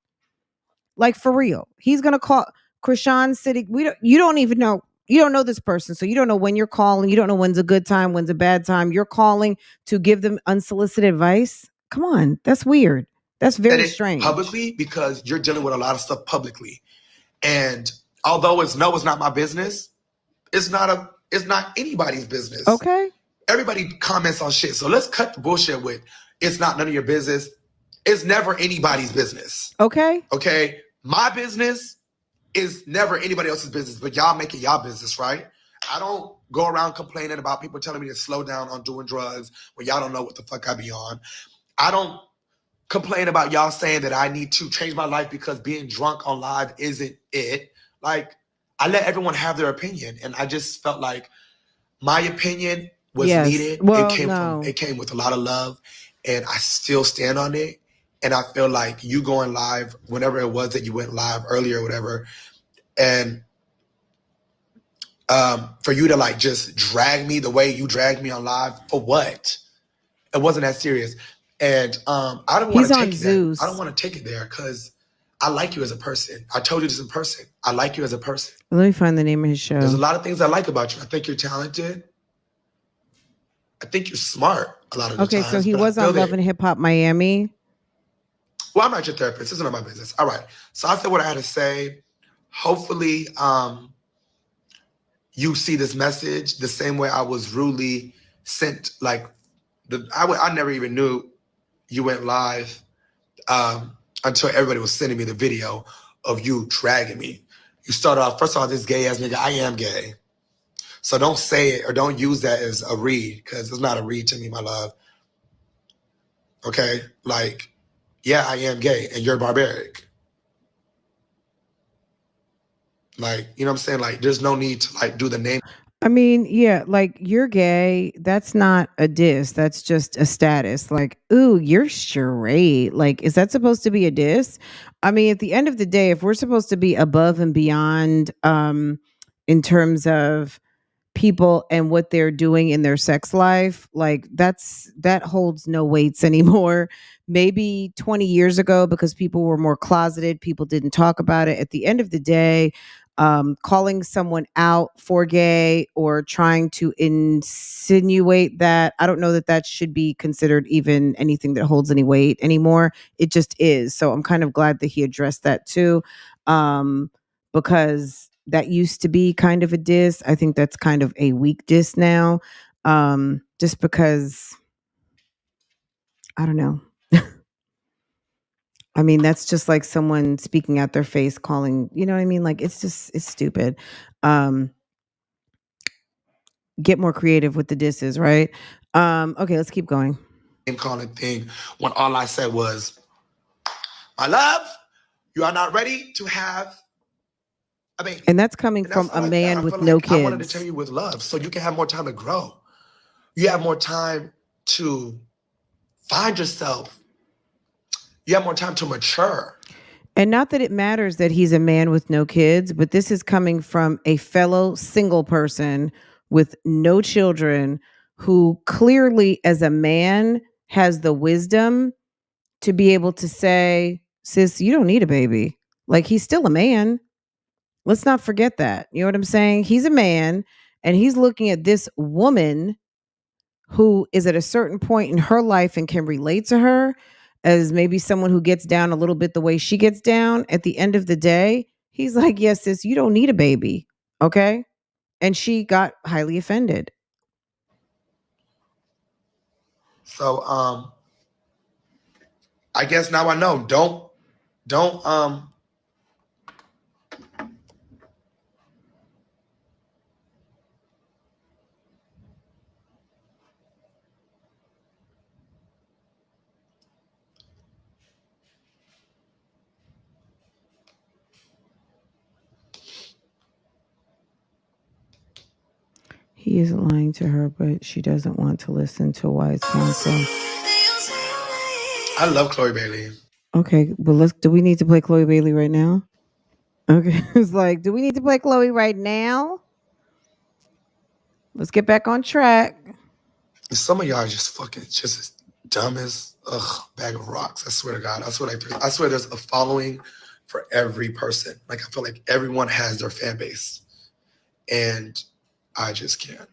Like, for real. He's going to call Chrisean City. You don't even know. You don't know this person. So you don't know when you're calling. You don't know when's a good time, when's a bad time. You're calling to give them unsolicited advice. Come on. That's weird. That's very strange. Publicly, because you're dealing with a lot of stuff publicly. And although it's not my business, it's not anybody's business. Okay. Everybody comments on shit. So let's cut the bullshit with it's not none of your business. It's never anybody's business. Okay. Okay. My business is never anybody else's business, but y'all make it y'all business, right? I don't go around complaining about people telling me to slow down on doing drugs when y'all don't know what the fuck I be on. I don't complain about y'all saying that I need to change my life because being drunk on live isn't it. Like, I let everyone have their opinion, and I just felt like my opinion was needed. Well, it came with a lot of love, and I still stand on it. And I feel like you going live, whenever it was that you went live earlier or whatever, and for you to like just drag me the way you dragged me on live, for what? It wasn't that serious. And I don't want to take it there. I don't want to take it there because I like you as a person. I told you this in person. I like you as a person. Let me find the name of his show. There's a lot of things I like about you. I think you're talented. I think you're smart a lot of the times. Okay, so he was on Love and Hip Hop Miami. Well, I'm not your therapist. This is none of my business. All right. So I said what I had to say. Hopefully, you see this message the same way I was rudely sent. Like, I never even knew you went live until everybody was sending me the video of you dragging me. You start off, first of all, this gay ass nigga, I am gay. So don't say it or don't use that as a read, because it's not a read to me, my love. Okay? Like, yeah, I am gay and you're barbaric. Like, you know what I'm saying? Like, there's no need to like do the name. I mean, yeah, like you're gay. That's not a diss. That's just a status. Like, ooh, you're straight. Like, is that supposed to be a diss? I mean, at the end of the day, if we're supposed to be above and beyond in terms of people and what they're doing in their sex life, like that holds no weights anymore. Maybe 20 years ago, because people were more closeted, people didn't talk about it. At the end of the day, calling someone out for gay or trying to insinuate that, I don't know that should be considered even anything that holds any weight anymore. It just is. So I'm kind of glad that he addressed that too, because that used to be kind of a diss. I think that's kind of a weak diss now, just because, I don't know. I mean, that's just like someone speaking out their face, calling, you know what I mean? Like, it's stupid. Get more creative with the disses, right? Okay, let's keep going. Calling thing when all I said was, my love, you are not ready to have a baby. And that's coming from a man with no kids. I wanted to tell you with love so you can have more time to grow. You have more time to find yourself. You have more time to mature. And not that it matters that he's a man with no kids, but this is coming from a fellow single person with no children who clearly, as a man, has the wisdom to be able to say, sis, you don't need a baby. Like, he's still a man. Let's not forget that. You know what I'm saying? He's a man and he's looking at this woman who is at a certain point in her life and can relate to her as maybe someone who gets down a little bit the way she gets down. At the end of the day, he's like, yes, sis, you don't need a baby. Okay. And she got highly offended. So, I guess now I know. Don't, He isn't lying to her, but she doesn't want to listen to wise counsel. I love Chloe Bailey. Okay, but do we need to play Chloe Bailey right now? Okay, it's like, do we need to play Chloe right now? Let's get back on track. Some of y'all are just fucking just as dumb as bag of rocks. I swear to God. I swear there's a following for every person. Like, I feel like everyone has their fan base. And I just can't.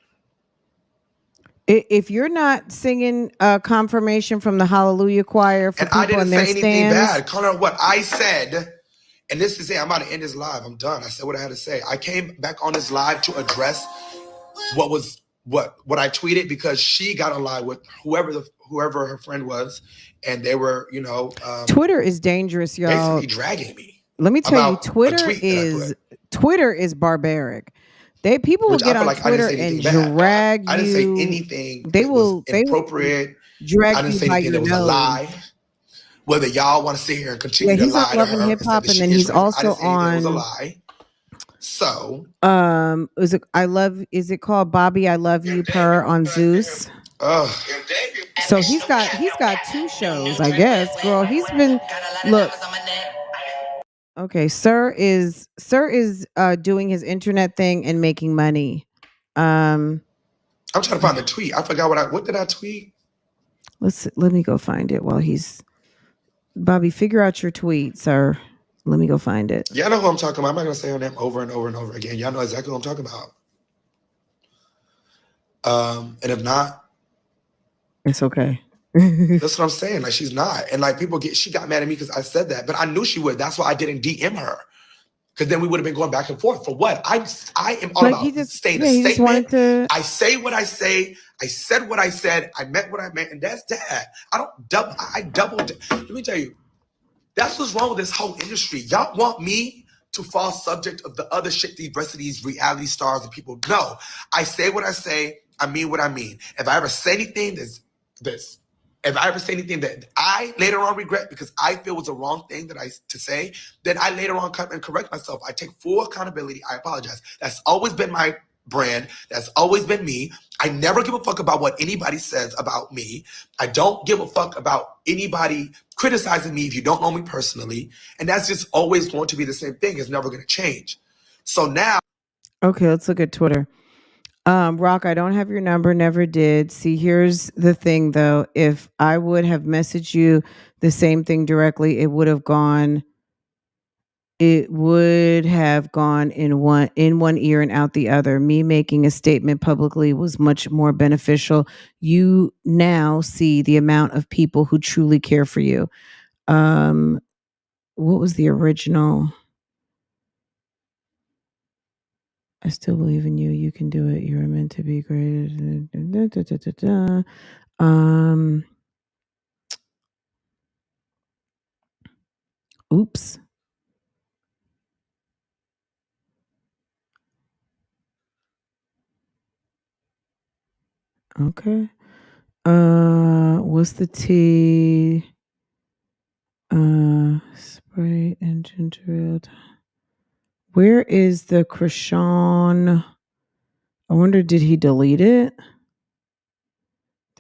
If you're not singing confirmation from the Hallelujah Choir for people in their stands. I didn't say anything bad. Call her what I said. And this is it. I'm about to end this live. I'm done. I said what I had to say. I came back on this live to address what I tweeted, because she got on live with whoever her friend was, and they were, Twitter is dangerous, y'all. Basically dragging me. Let me tell you, Twitter is barbaric. People will get on Twitter and drag you. I didn't say anything. They will inappropriate. Drag I didn't you say by anything your that was a nose. lie. Whether y'all want to sit here and continue to lie. Yeah, he's on Love and Hip Hop, and then he's also on. It was a lie. So, is it called Bobby I Love You Per on Zeus? So he's got two shows, I guess. Girl, he's been Okay, Sir is doing his internet thing and making money. I'm trying to find the tweet. I forgot what did I tweet? Let me go find it while he's Bobby, figure out your tweet, sir. Let me go find it. Y'all know who I'm talking about. I'm not gonna say her name over and over and over again. Y'all know exactly who I'm talking about. And if not, it's okay. That's what I'm saying. Like, she's not. And like, she got mad at me because I said that, but I knew she would. That's why I didn't DM her. Because then we would have been going back and forth. For what? I am all like about staying a statement. To... I say what I say. I said what I said. I meant what I meant. And that's that. I doubled. Let me tell you, that's what's wrong with this whole industry. Y'all want me to fall subject of the other shit the rest of these reality stars and people. No, I say what I say. I mean what I mean. If I ever say anything, if I ever say anything that I later on regret because I feel was the wrong thing to say, then I later on come and correct myself. I take full accountability. I apologize. That's always been my brand. That's always been me. I never give a fuck about what anybody says about me. I don't give a fuck about anybody criticizing me if you don't know me personally. And that's just always going to be the same thing. It's never going to change. So now. Okay, let's look at Twitter. Rock, I don't have your number, never did. See, here's the thing though. If I would have messaged you the same thing directly, it would have gone in one ear and out the other. Me making a statement publicly was much more beneficial. You now see the amount of people who truly care for you. What was the original? I still believe in you. You can do it. You are meant to be great. Oops. Okay. What's the T? Spray and ginger ale. Where is the Chrisean? I wonder, did he delete it?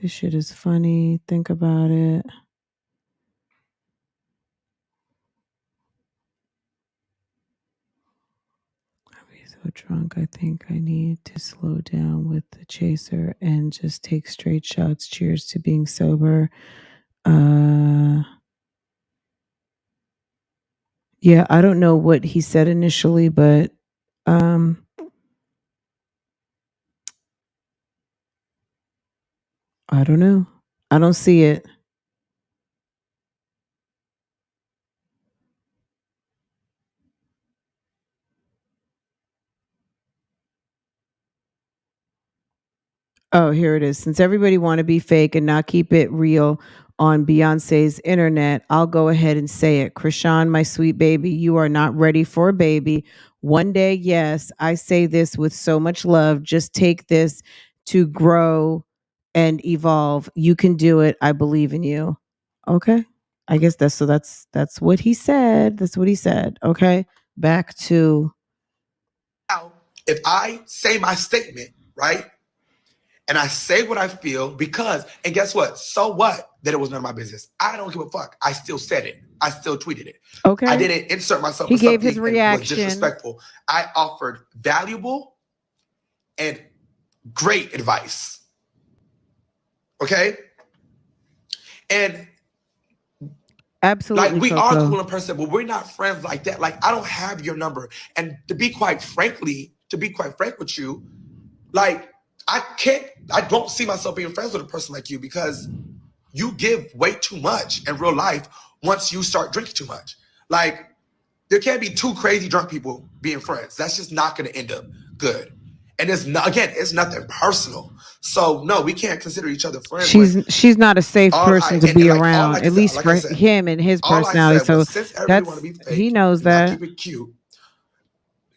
This shit is funny. Think about it. I'll be so drunk. I think I need to slow down with the chaser and just take straight shots. Cheers to being sober. Yeah, I don't know what he said initially, but I don't know. I don't see it. Oh, here it is. Since everybody want to be fake and not keep it real on Beyonce's internet, I'll go ahead and say it. Chrisean, my sweet baby, you are not ready for a baby. One day, yes, I say this with so much love. Just take this to grow and evolve. You can do it. I believe in you. Okay. I guess that's what he said. That's what he said. Okay. Back to. Now, if I say my statement, right? And I say what I feel and guess what? So what that it was none of my business? I don't give a fuck. I still said it. I still tweeted it. Okay. I didn't insert myself. He gave his reaction. Was disrespectful. I offered valuable and great advice. Okay? And absolutely, like we Coco. are cool in person, but we're not friends like that. Like I don't have your number. And to be quite frank with you, like I don't see myself being friends with a person like you because you give way too much in real life once you start drinking too much. Like there can't be two crazy drunk people being friends. That's just not going to end up good. And it's nothing personal. So no, we can't consider each other friends. She's not a safe person to be around, at least for him and his personality. So he knows that. Keep it cute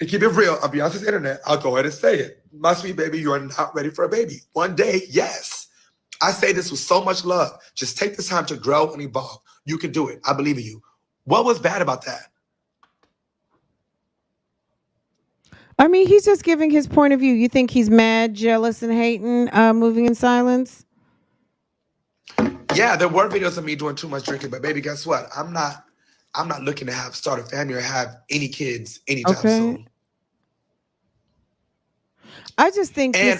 and keep it real on Beyonce's internet. I'll go ahead and say it. My sweet baby, you are not ready for a baby. One day, yes. I say this with so much love. Just take the time to grow and evolve. You can do it. I believe in you. What was bad about that? I mean, he's just giving his point of view. You think he's mad, jealous, and hating, moving in silence? Yeah, there were videos of me doing too much drinking, but baby, guess what? I'm not looking to start a family or have any kids anytime soon. I just think I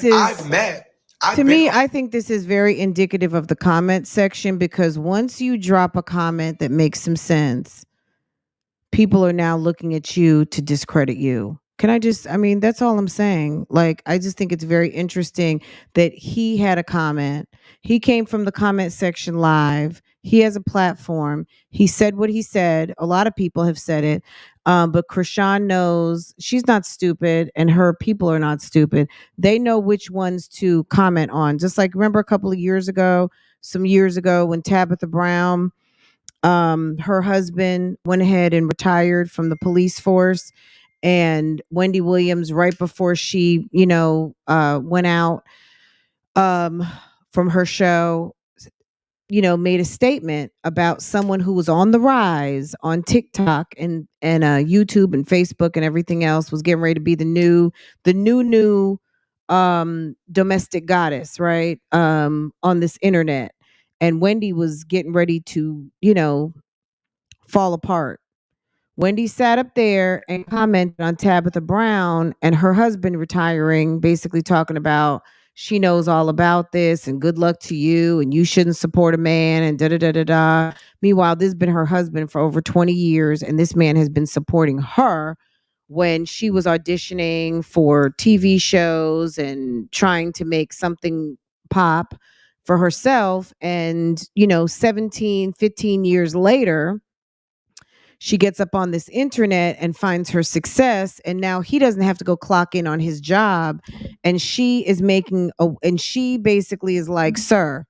think this is very indicative of the comment section because once you drop a comment that makes some sense, people are now looking at you to discredit you. I mean, that's all I'm saying. Like, I just think it's very interesting that he had a comment. He came from the comment section live. He has a platform. He said what he said. A lot of people have said it. But Chrisean knows she's not stupid and her people are not stupid. They know which ones to comment on. Just like, remember a couple of years ago, some years ago, when Tabitha Brown, her husband went ahead and retired from the police force, and Wendy Williams, right before she went out from her show, made a statement about someone who was on the rise on TikTok and YouTube and Facebook and everything else, was getting ready to be the new domestic goddess, right? On this internet. And Wendy was getting ready to, fall apart. Wendy sat up there and commented on Tabitha Brown and her husband retiring, basically talking about she knows all about this and good luck to you and you shouldn't support a man and da da da da da. Meanwhile, this has been her husband for over 20 years, and this man has been supporting her when she was auditioning for TV shows and trying to make something pop for herself. And, 17, 15 years later, she gets up on this internet and finds her success, and now he doesn't have to go clock in on his job, and she is and she basically is like, sir,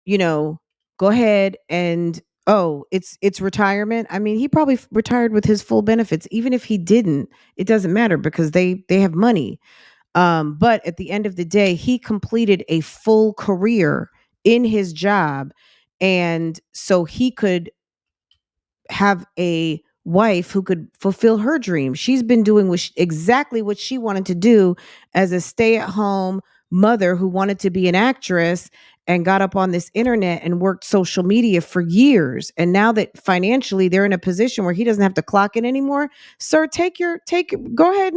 go ahead and, oh, it's retirement. I mean, he probably retired with his full benefits. Even if he didn't, it doesn't matter because they have money. But at the end of the day, he completed a full career in his job, and so he could have a wife who could fulfill her dream. She's been doing exactly what she wanted to do as a stay-at-home mother who wanted to be an actress, and got up on this internet and worked social media for years. And now that financially they're in a position where he doesn't have to clock in anymore, sir, go ahead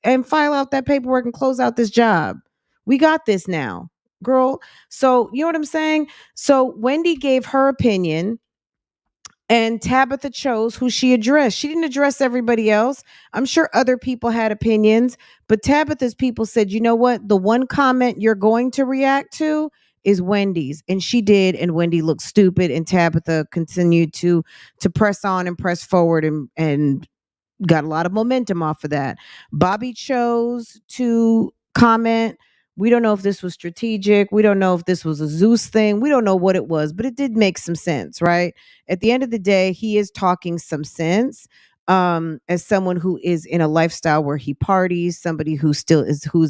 and file out that paperwork and close out this job. We got this now, girl. So you know what I'm saying? So Wendy gave her opinion, and Tabitha chose who she addressed. She didn't address everybody else. I'm sure other people had opinions, but Tabitha's people said, you know what? The one comment you're going to react to is Wendy's. And she did, and Wendy looked stupid, and Tabitha continued to press on and press forward and got a lot of momentum off of that. Bobby chose to comment. We don't know if this was strategic. We don't know if this was a Zeus thing. We don't know what it was, but it did make some sense, right? At the end of the day, he is talking some sense, as someone who is in a lifestyle where he parties, somebody who's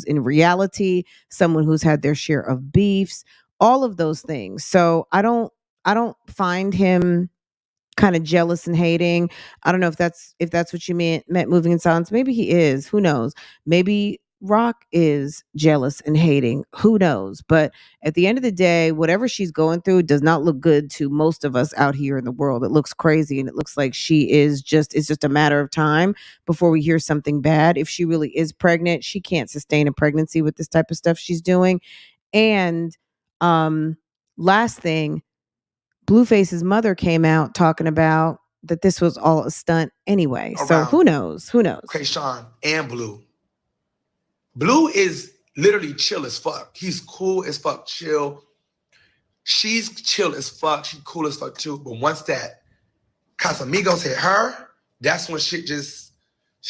in reality, someone who's had their share of beefs, all of those things. So I don't find him kind of jealous and hating. I don't know if that's what you meant moving in silence. Maybe he is. Who knows? Maybe Rock is jealous and hating. Who knows? But at the end of the day, whatever she's going through does not look good to most of us out here in the world. It looks crazy, and it looks like it's just a matter of time before we hear something bad. If she really is pregnant, she can't sustain a pregnancy with this type of stuff she's doing. And last thing, Blueface's mother came out talking about that this was all a stunt anyway. So who knows? Chrisean and Blue. Blue is literally chill as fuck. He's cool as fuck, chill. She's chill as fuck. She's cool as fuck too. But once that Casamigos hit her, that's when she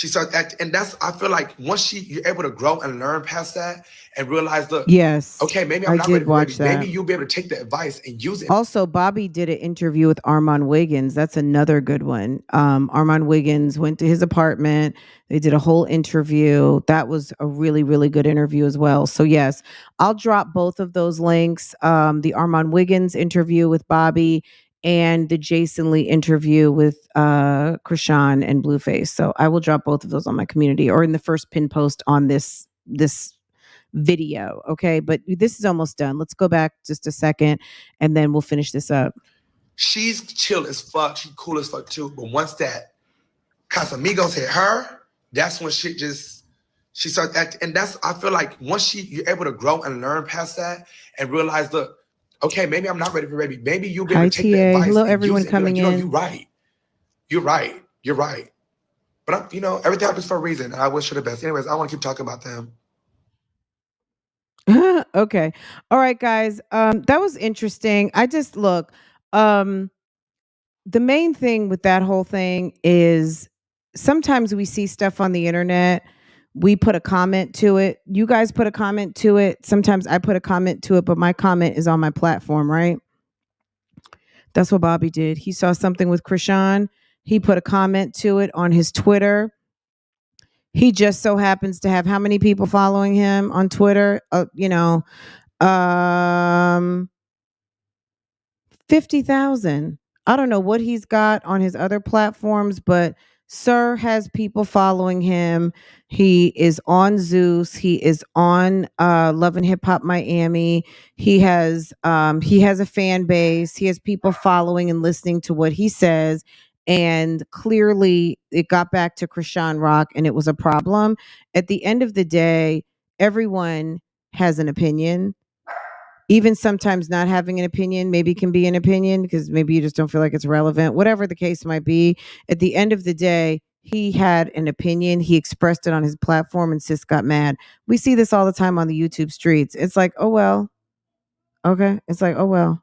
starts acting. And I feel like once you're able to grow and learn past that and realize, look, yes, okay, maybe I'm not ready for it. Maybe you'll be able to take the advice and use it. Also, Bobby did an interview with Armand Wiggins. That's another good one. Armand Wiggins went to his apartment. They did a whole interview. That was a really, really good interview as well. So yes, I'll drop both of those links. The Armand Wiggins interview with Bobby and the Jason Lee interview with Chrisean and Blueface. So I will drop both of those on my community or in the first pin post on this video. Okay, but this is almost done. Let's go back just a second and then we'll finish this up. She's chill as fuck. She's cool as fuck too. But once that Casamigos hit her, that's when she starts acting. And I feel like once you're able to grow and learn past that and realize, look, okay, maybe I'm not ready for baby. Maybe you'll be able to take the advice. Hello, everyone coming in. You're right. You're right. You're right. But everything happens for a reason. And I wish her the best. Anyways, I want to keep talking about them. Okay. All right, guys. That was interesting. The main thing with that whole thing is sometimes we see stuff on the internet. We put a comment to it. You guys put a comment to it. Sometimes I put a comment to it, but my comment is on my platform, right? That's what Bobby did. He saw something with Chrisean. He put a comment to it on his Twitter. He just so happens to have how many people following him on Twitter? 50,000. I don't know what he's got on his other platforms, but Sir has people following him. He is on Zeus. He is on Love and Hip Hop Miami. He has a fan base. He has people following and listening to what he says. And clearly it got back to ChriseanRock and it was a problem. At the end of the day, everyone has an opinion. Even sometimes not having an opinion maybe can be an opinion because maybe you just don't feel like it's relevant. Whatever the case might be, at the end of the day, he had an opinion. He expressed it on his platform and sis got mad. We see this all the time on the YouTube streets. It's like, oh, well. Okay. It's like, oh, well.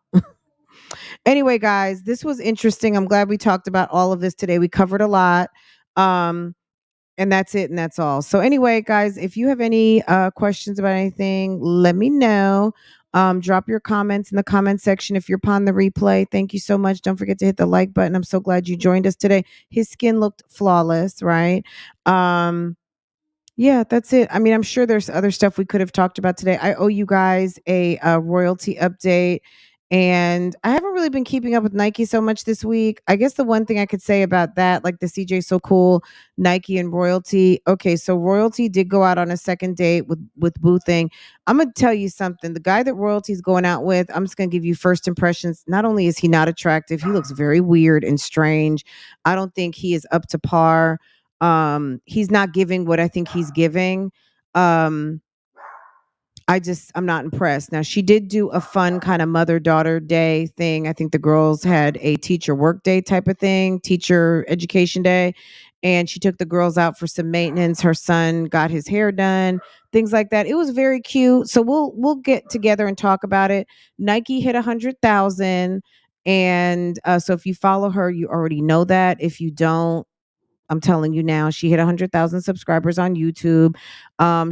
Anyway, guys, this was interesting. I'm glad we talked about all of this today. We covered a lot. And that's it and that's all. So anyway, guys, if you have any questions about anything, let me know. Drop your comments in the comment section if you're upon the replay. Thank you so much. Don't forget to hit the like button. I'm so glad you joined us today. His skin looked flawless, right? Yeah, that's it. I mean, I'm sure there's other stuff we could have talked about today. I owe you guys a royalty update. And I haven't really been keeping up with Nike so much this week. I guess the one thing I could say about that, like the cjsocool, Nike and Royalty. Okay, so Royalty did go out on a second date with Boo Thing. I'm gonna tell you something. The guy that Royalty's going out with, I'm just gonna give you first impressions. Not only is he not attractive, he looks very weird and strange. I don't think he is up to par. He's not giving what I think he's giving. I'm not impressed. Now, she did do a fun kind of mother-daughter day thing. I think the girls had a teacher work day type of thing, teacher education day. And she took the girls out for some maintenance. Her son got his hair done, things like that. It was very cute. So we'll get together and talk about it. Nike hit 100,000. And so if you follow her, you already know that. If you don't, I'm telling you now, she hit 100,000 subscribers on YouTube.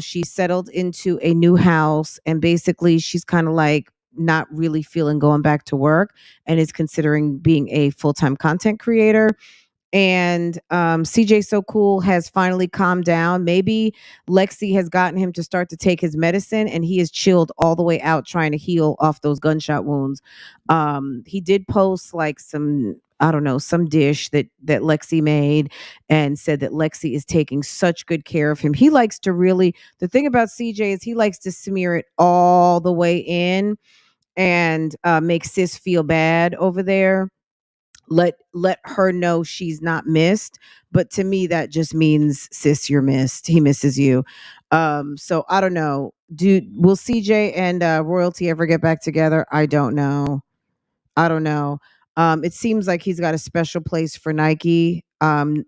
She settled into a new house and basically she's kind of like not really feeling going back to work and is considering being a full-time content creator. And cjsocool has finally calmed down. Maybe Lexi has gotten him to start to take his medicine and he is chilled all the way out trying to heal off those gunshot wounds. He did post like some, I don't know, some dish that Lexi made and said that Lexi is taking such good care of him. He likes to really, the thing about CJ is he likes to smear it all the way in and make sis feel bad over there. Let her know she's not missed, but to me that just means sis, you're missed. He misses you. So I don't know, will CJ and Royalty ever get back together? I don't know. It seems like he's got a special place for Nike.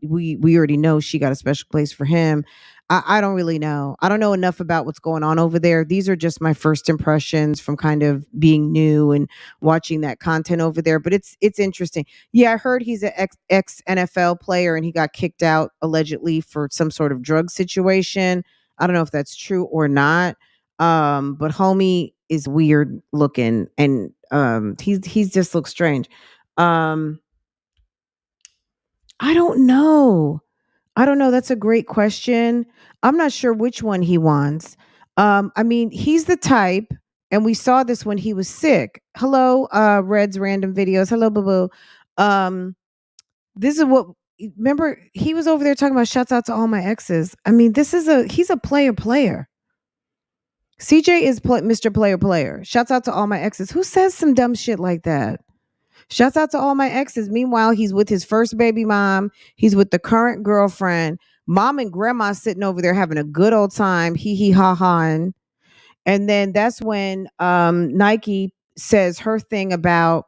We already know she got a special place for him. I don't really know. I don't know enough about what's going on over there. These are just my first impressions from kind of being new and watching that content over there. But it's interesting. Yeah, I heard he's an ex NFL player and he got kicked out allegedly for some sort of drug situation. I don't know if that's true or not. But homie is weird looking and he's just looks strange. I don't know. That's a great question. I'm not sure which one he wants. I mean, he's the type, and we saw this when he was sick. Hello, Red's random videos. Hello, boo boo. This is what, remember, he was over there talking about shouts out to all my exes. I mean, he's a player. CJ is Mr. Player. Shouts out to all my exes. Who says some dumb shit like that? Shouts out to all my exes. Meanwhile, he's with his first baby mom. He's with the current girlfriend. Mom and grandma sitting over there having a good old time. Hee hee ha ha. And then that's when Nike says her thing about,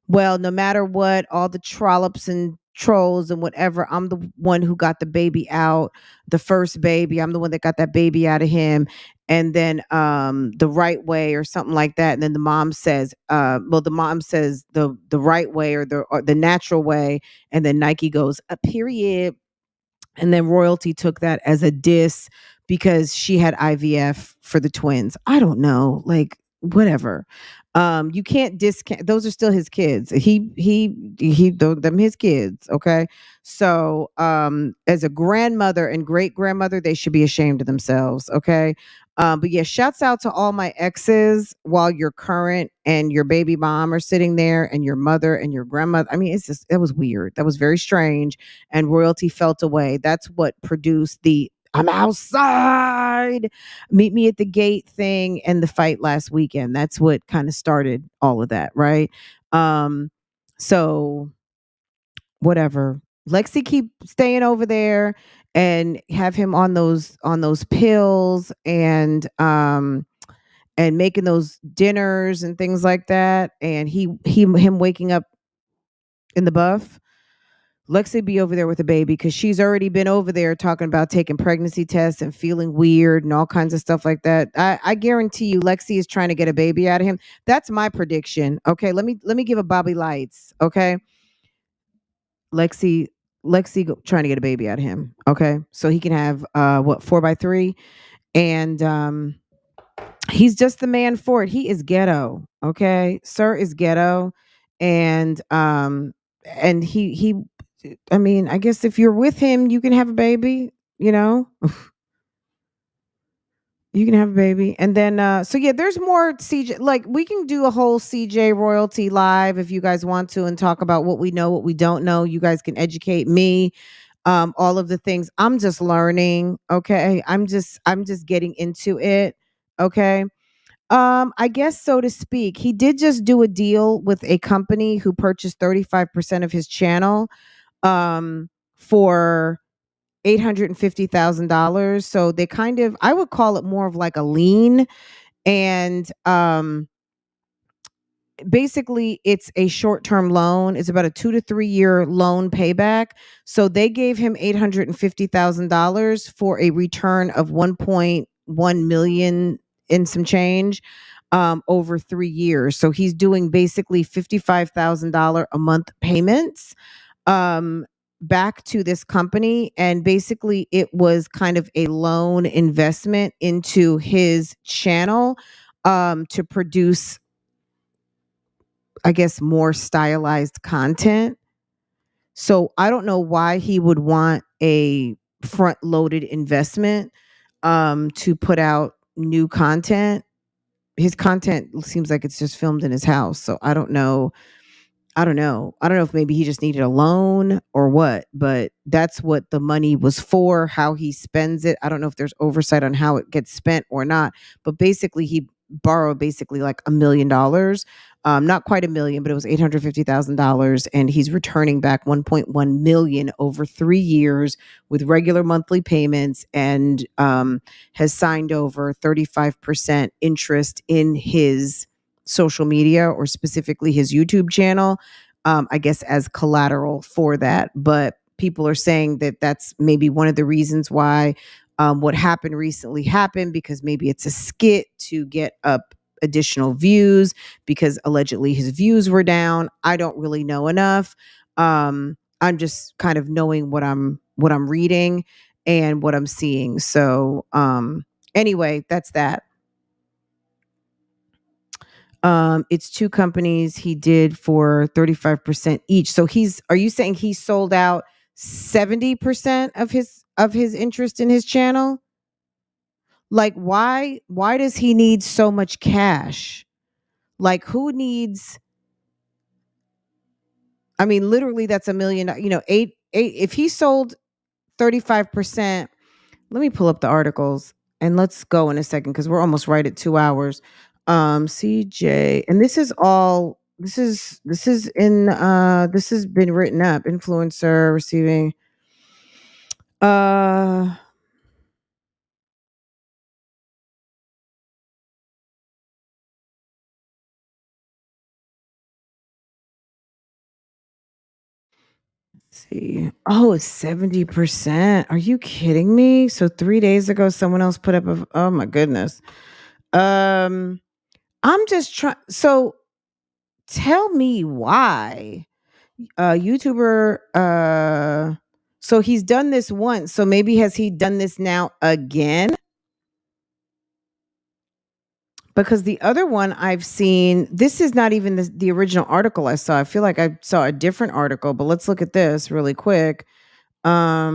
well, no matter what, all the trollops and trolls and whatever. I'm the one who got the baby out, the first baby. I'm the one that got that baby out of him. And then the right way or something like that. And then the mom says, the mom says the right way or the natural way. And then Nike goes, a period. And then royalty took that as a diss because she had IVF for the twins. I don't know, like whatever. You can't discount. Those are still his kids. Them his kids. Okay. So, as a grandmother and great grandmother, they should be ashamed of themselves. Okay. But yeah, shouts out to all my exes while your current and your baby mom are sitting there and your mother and your grandmother. I mean, it was weird. That was very strange. And royalty felt away. That's what produced the I'm outside, meet me at the gate thing and the fight last weekend. That's what kind of started all of that, right? So whatever. Lexi keep staying over there and have him on those pills and making those dinners and things like that. And him waking up in the buff. Lexi be over there with the baby because she's already been over there talking about taking pregnancy tests and feeling weird and all kinds of stuff like that. I guarantee you Lexi is trying to get a baby out of him. That's my prediction. Okay, let me give a bobbylytes. Okay, Lexi trying to get a baby out of him. Okay, so he can have 4x3 and he's just the man for it. He is ghetto. Okay, sir is ghetto, and he I mean, I guess if you're with him, you can have a baby, you know? You can have a baby. And then so yeah, there's more CJ, like we can do a whole CJ royalty live if you guys want to and talk about what we know, what we don't know. You guys can educate me. All of the things. I'm just learning, okay? I'm just getting into it, okay? I guess so to speak. He did just do a deal with a company who purchased 35% of his channel for $850,000. So they kind of, I would call it more of like a lien. And basically it's a short-term loan. It's about a 2 to 3 year loan payback. So they gave him $850,000 for a return of 1.1 million in some change over 3 years. So he's doing basically $55,000 a month payments back to this company, and basically it was kind of a loan investment into his channel to produce, I guess, more stylized content. So I don't know why he would want a front loaded investment to put out new content. His content seems like it's just filmed in his house, so I don't know. I don't know if maybe he just needed a loan or what, but that's what the money was for, how he spends it. I don't know if there's oversight on how it gets spent or not, but basically he borrowed basically like $1 million. Not quite a million, but it was $850,000, and he's returning back 1.1 million over 3 years with regular monthly payments, and has signed over 35% interest in his social media, or specifically his YouTube channel, I guess as collateral for that. But people are saying that that's maybe one of the reasons why what happened recently happened, because maybe it's a skit to get up additional views, because allegedly his views were down. I don't really know enough. I'm just kind of knowing what I'm reading and what I'm seeing. So anyway, that's that. It's two companies he did for 35% each. So are you saying he sold out 70% of his interest in his channel? Like why does he need so much cash? Like who needs, I mean, literally that's $1 million, if he sold 35%. Let me pull up the articles and let's go in a second because we're almost right at 2 hours. CJ, and this is all, this is in this has been written up. Influencer receiving let's see. Oh, it's 70%. Are you kidding me? So 3 days ago, someone else put up a, oh my goodness. I'm just trying. So tell me why. YouTuber, so he's done this once. So maybe has he done this now again? Because the other one I've seen, this is not even the original article I saw. I feel like I saw a different article, but let's look at this really quick. Let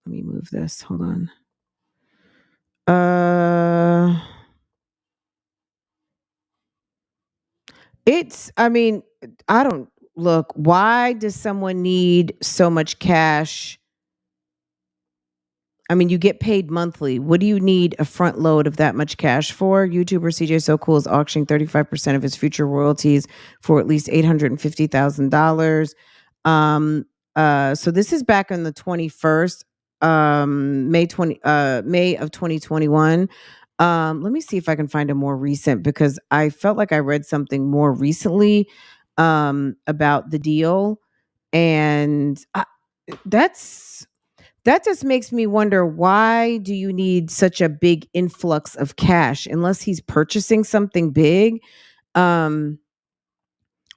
me move this. Hold on. I mean, I don't look, why does someone need so much cash? I mean, you get paid monthly. What do you need a front load of that much cash for? YouTuber cjsocool is auctioning 35% of his future royalties for at least $850,000. So this is back on the 21st, May of 2021. Let me see if I can find a more recent, because I felt like I read something more recently about the deal, and that just makes me wonder, why do you need such a big influx of cash unless he's purchasing something big? But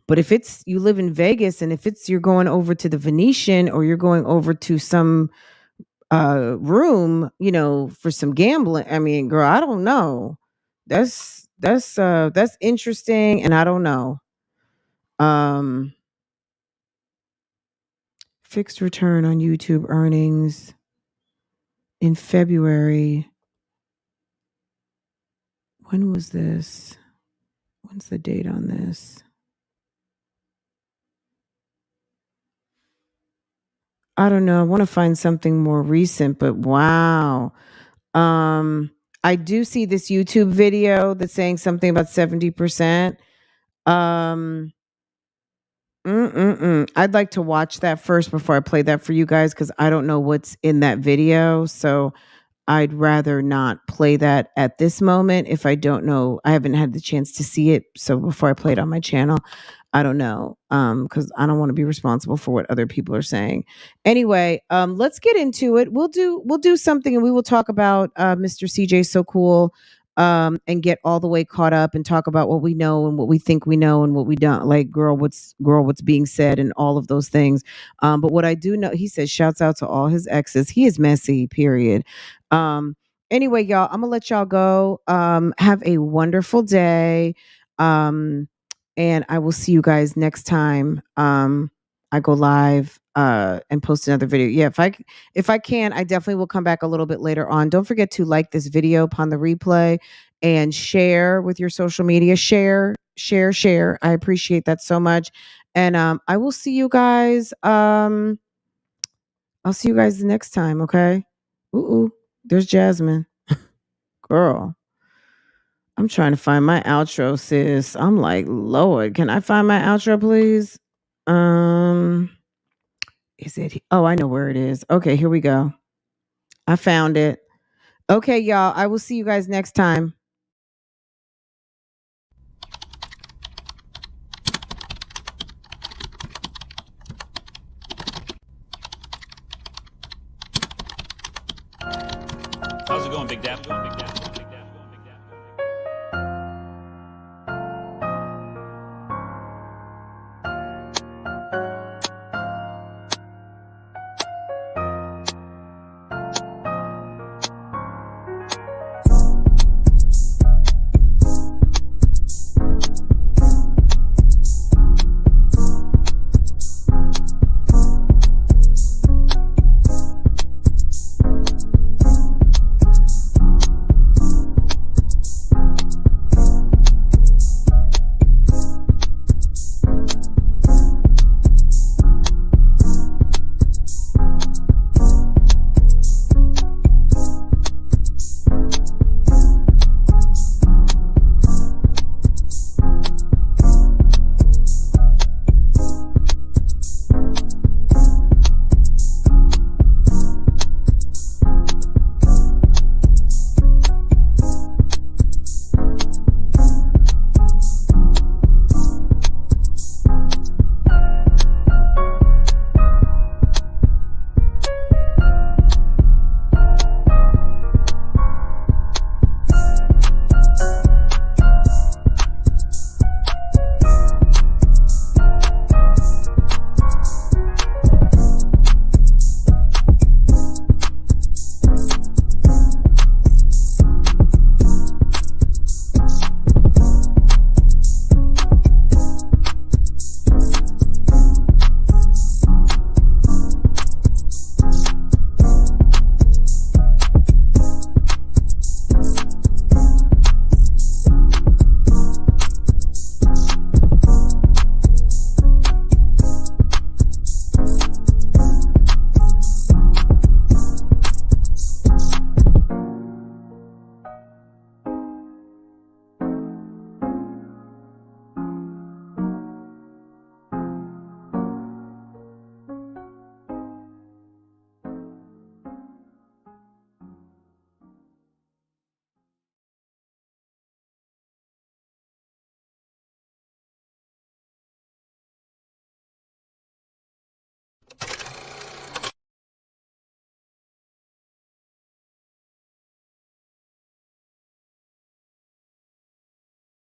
if it's, you live in Vegas, and if it's, you're going over to the Venetian, or you're going over to some room, for some gambling, I mean, girl, I don't know. That's interesting, and I don't know. Fixed return on YouTube earnings in February. When was this? When's the date on this? I don't know. I want to find something more recent, but wow. I do see this YouTube video that's saying something about 70%. I'd like to watch that first before I play that for you guys, because I don't know what's in that video. So I'd rather not play that at this moment if I don't know. I haven't had the chance to see it. So before I play it on my channel, I don't know, because I don't want to be responsible for what other people are saying. Anyway, let's get into it. We'll do something, and we will talk about Mr. CJSocool, and get all the way caught up and talk about what we know and what we think we know and what we don't. Like, what's being said and all of those things. But what I do know, he says, shouts out to all his exes. He is messy, period. Anyway, y'all, I'm gonna let y'all go. Have a wonderful day. And I will see you guys next time I go live and post another video. Yeah, if I can, I definitely will come back a little bit later on. Don't forget to like this video upon the replay and share with your social media. Share. I appreciate that so much. And I will see you guys. I'll see you guys the next time, okay? Ooh, there's Jasmine. Girl. I'm trying to find my outro, sis. I'm like, Lord, can I find my outro, please? Is it? Oh, I know where it is. Okay, here we go. I found it. Okay, y'all. I will see you guys next time. How's it going, Big Dap?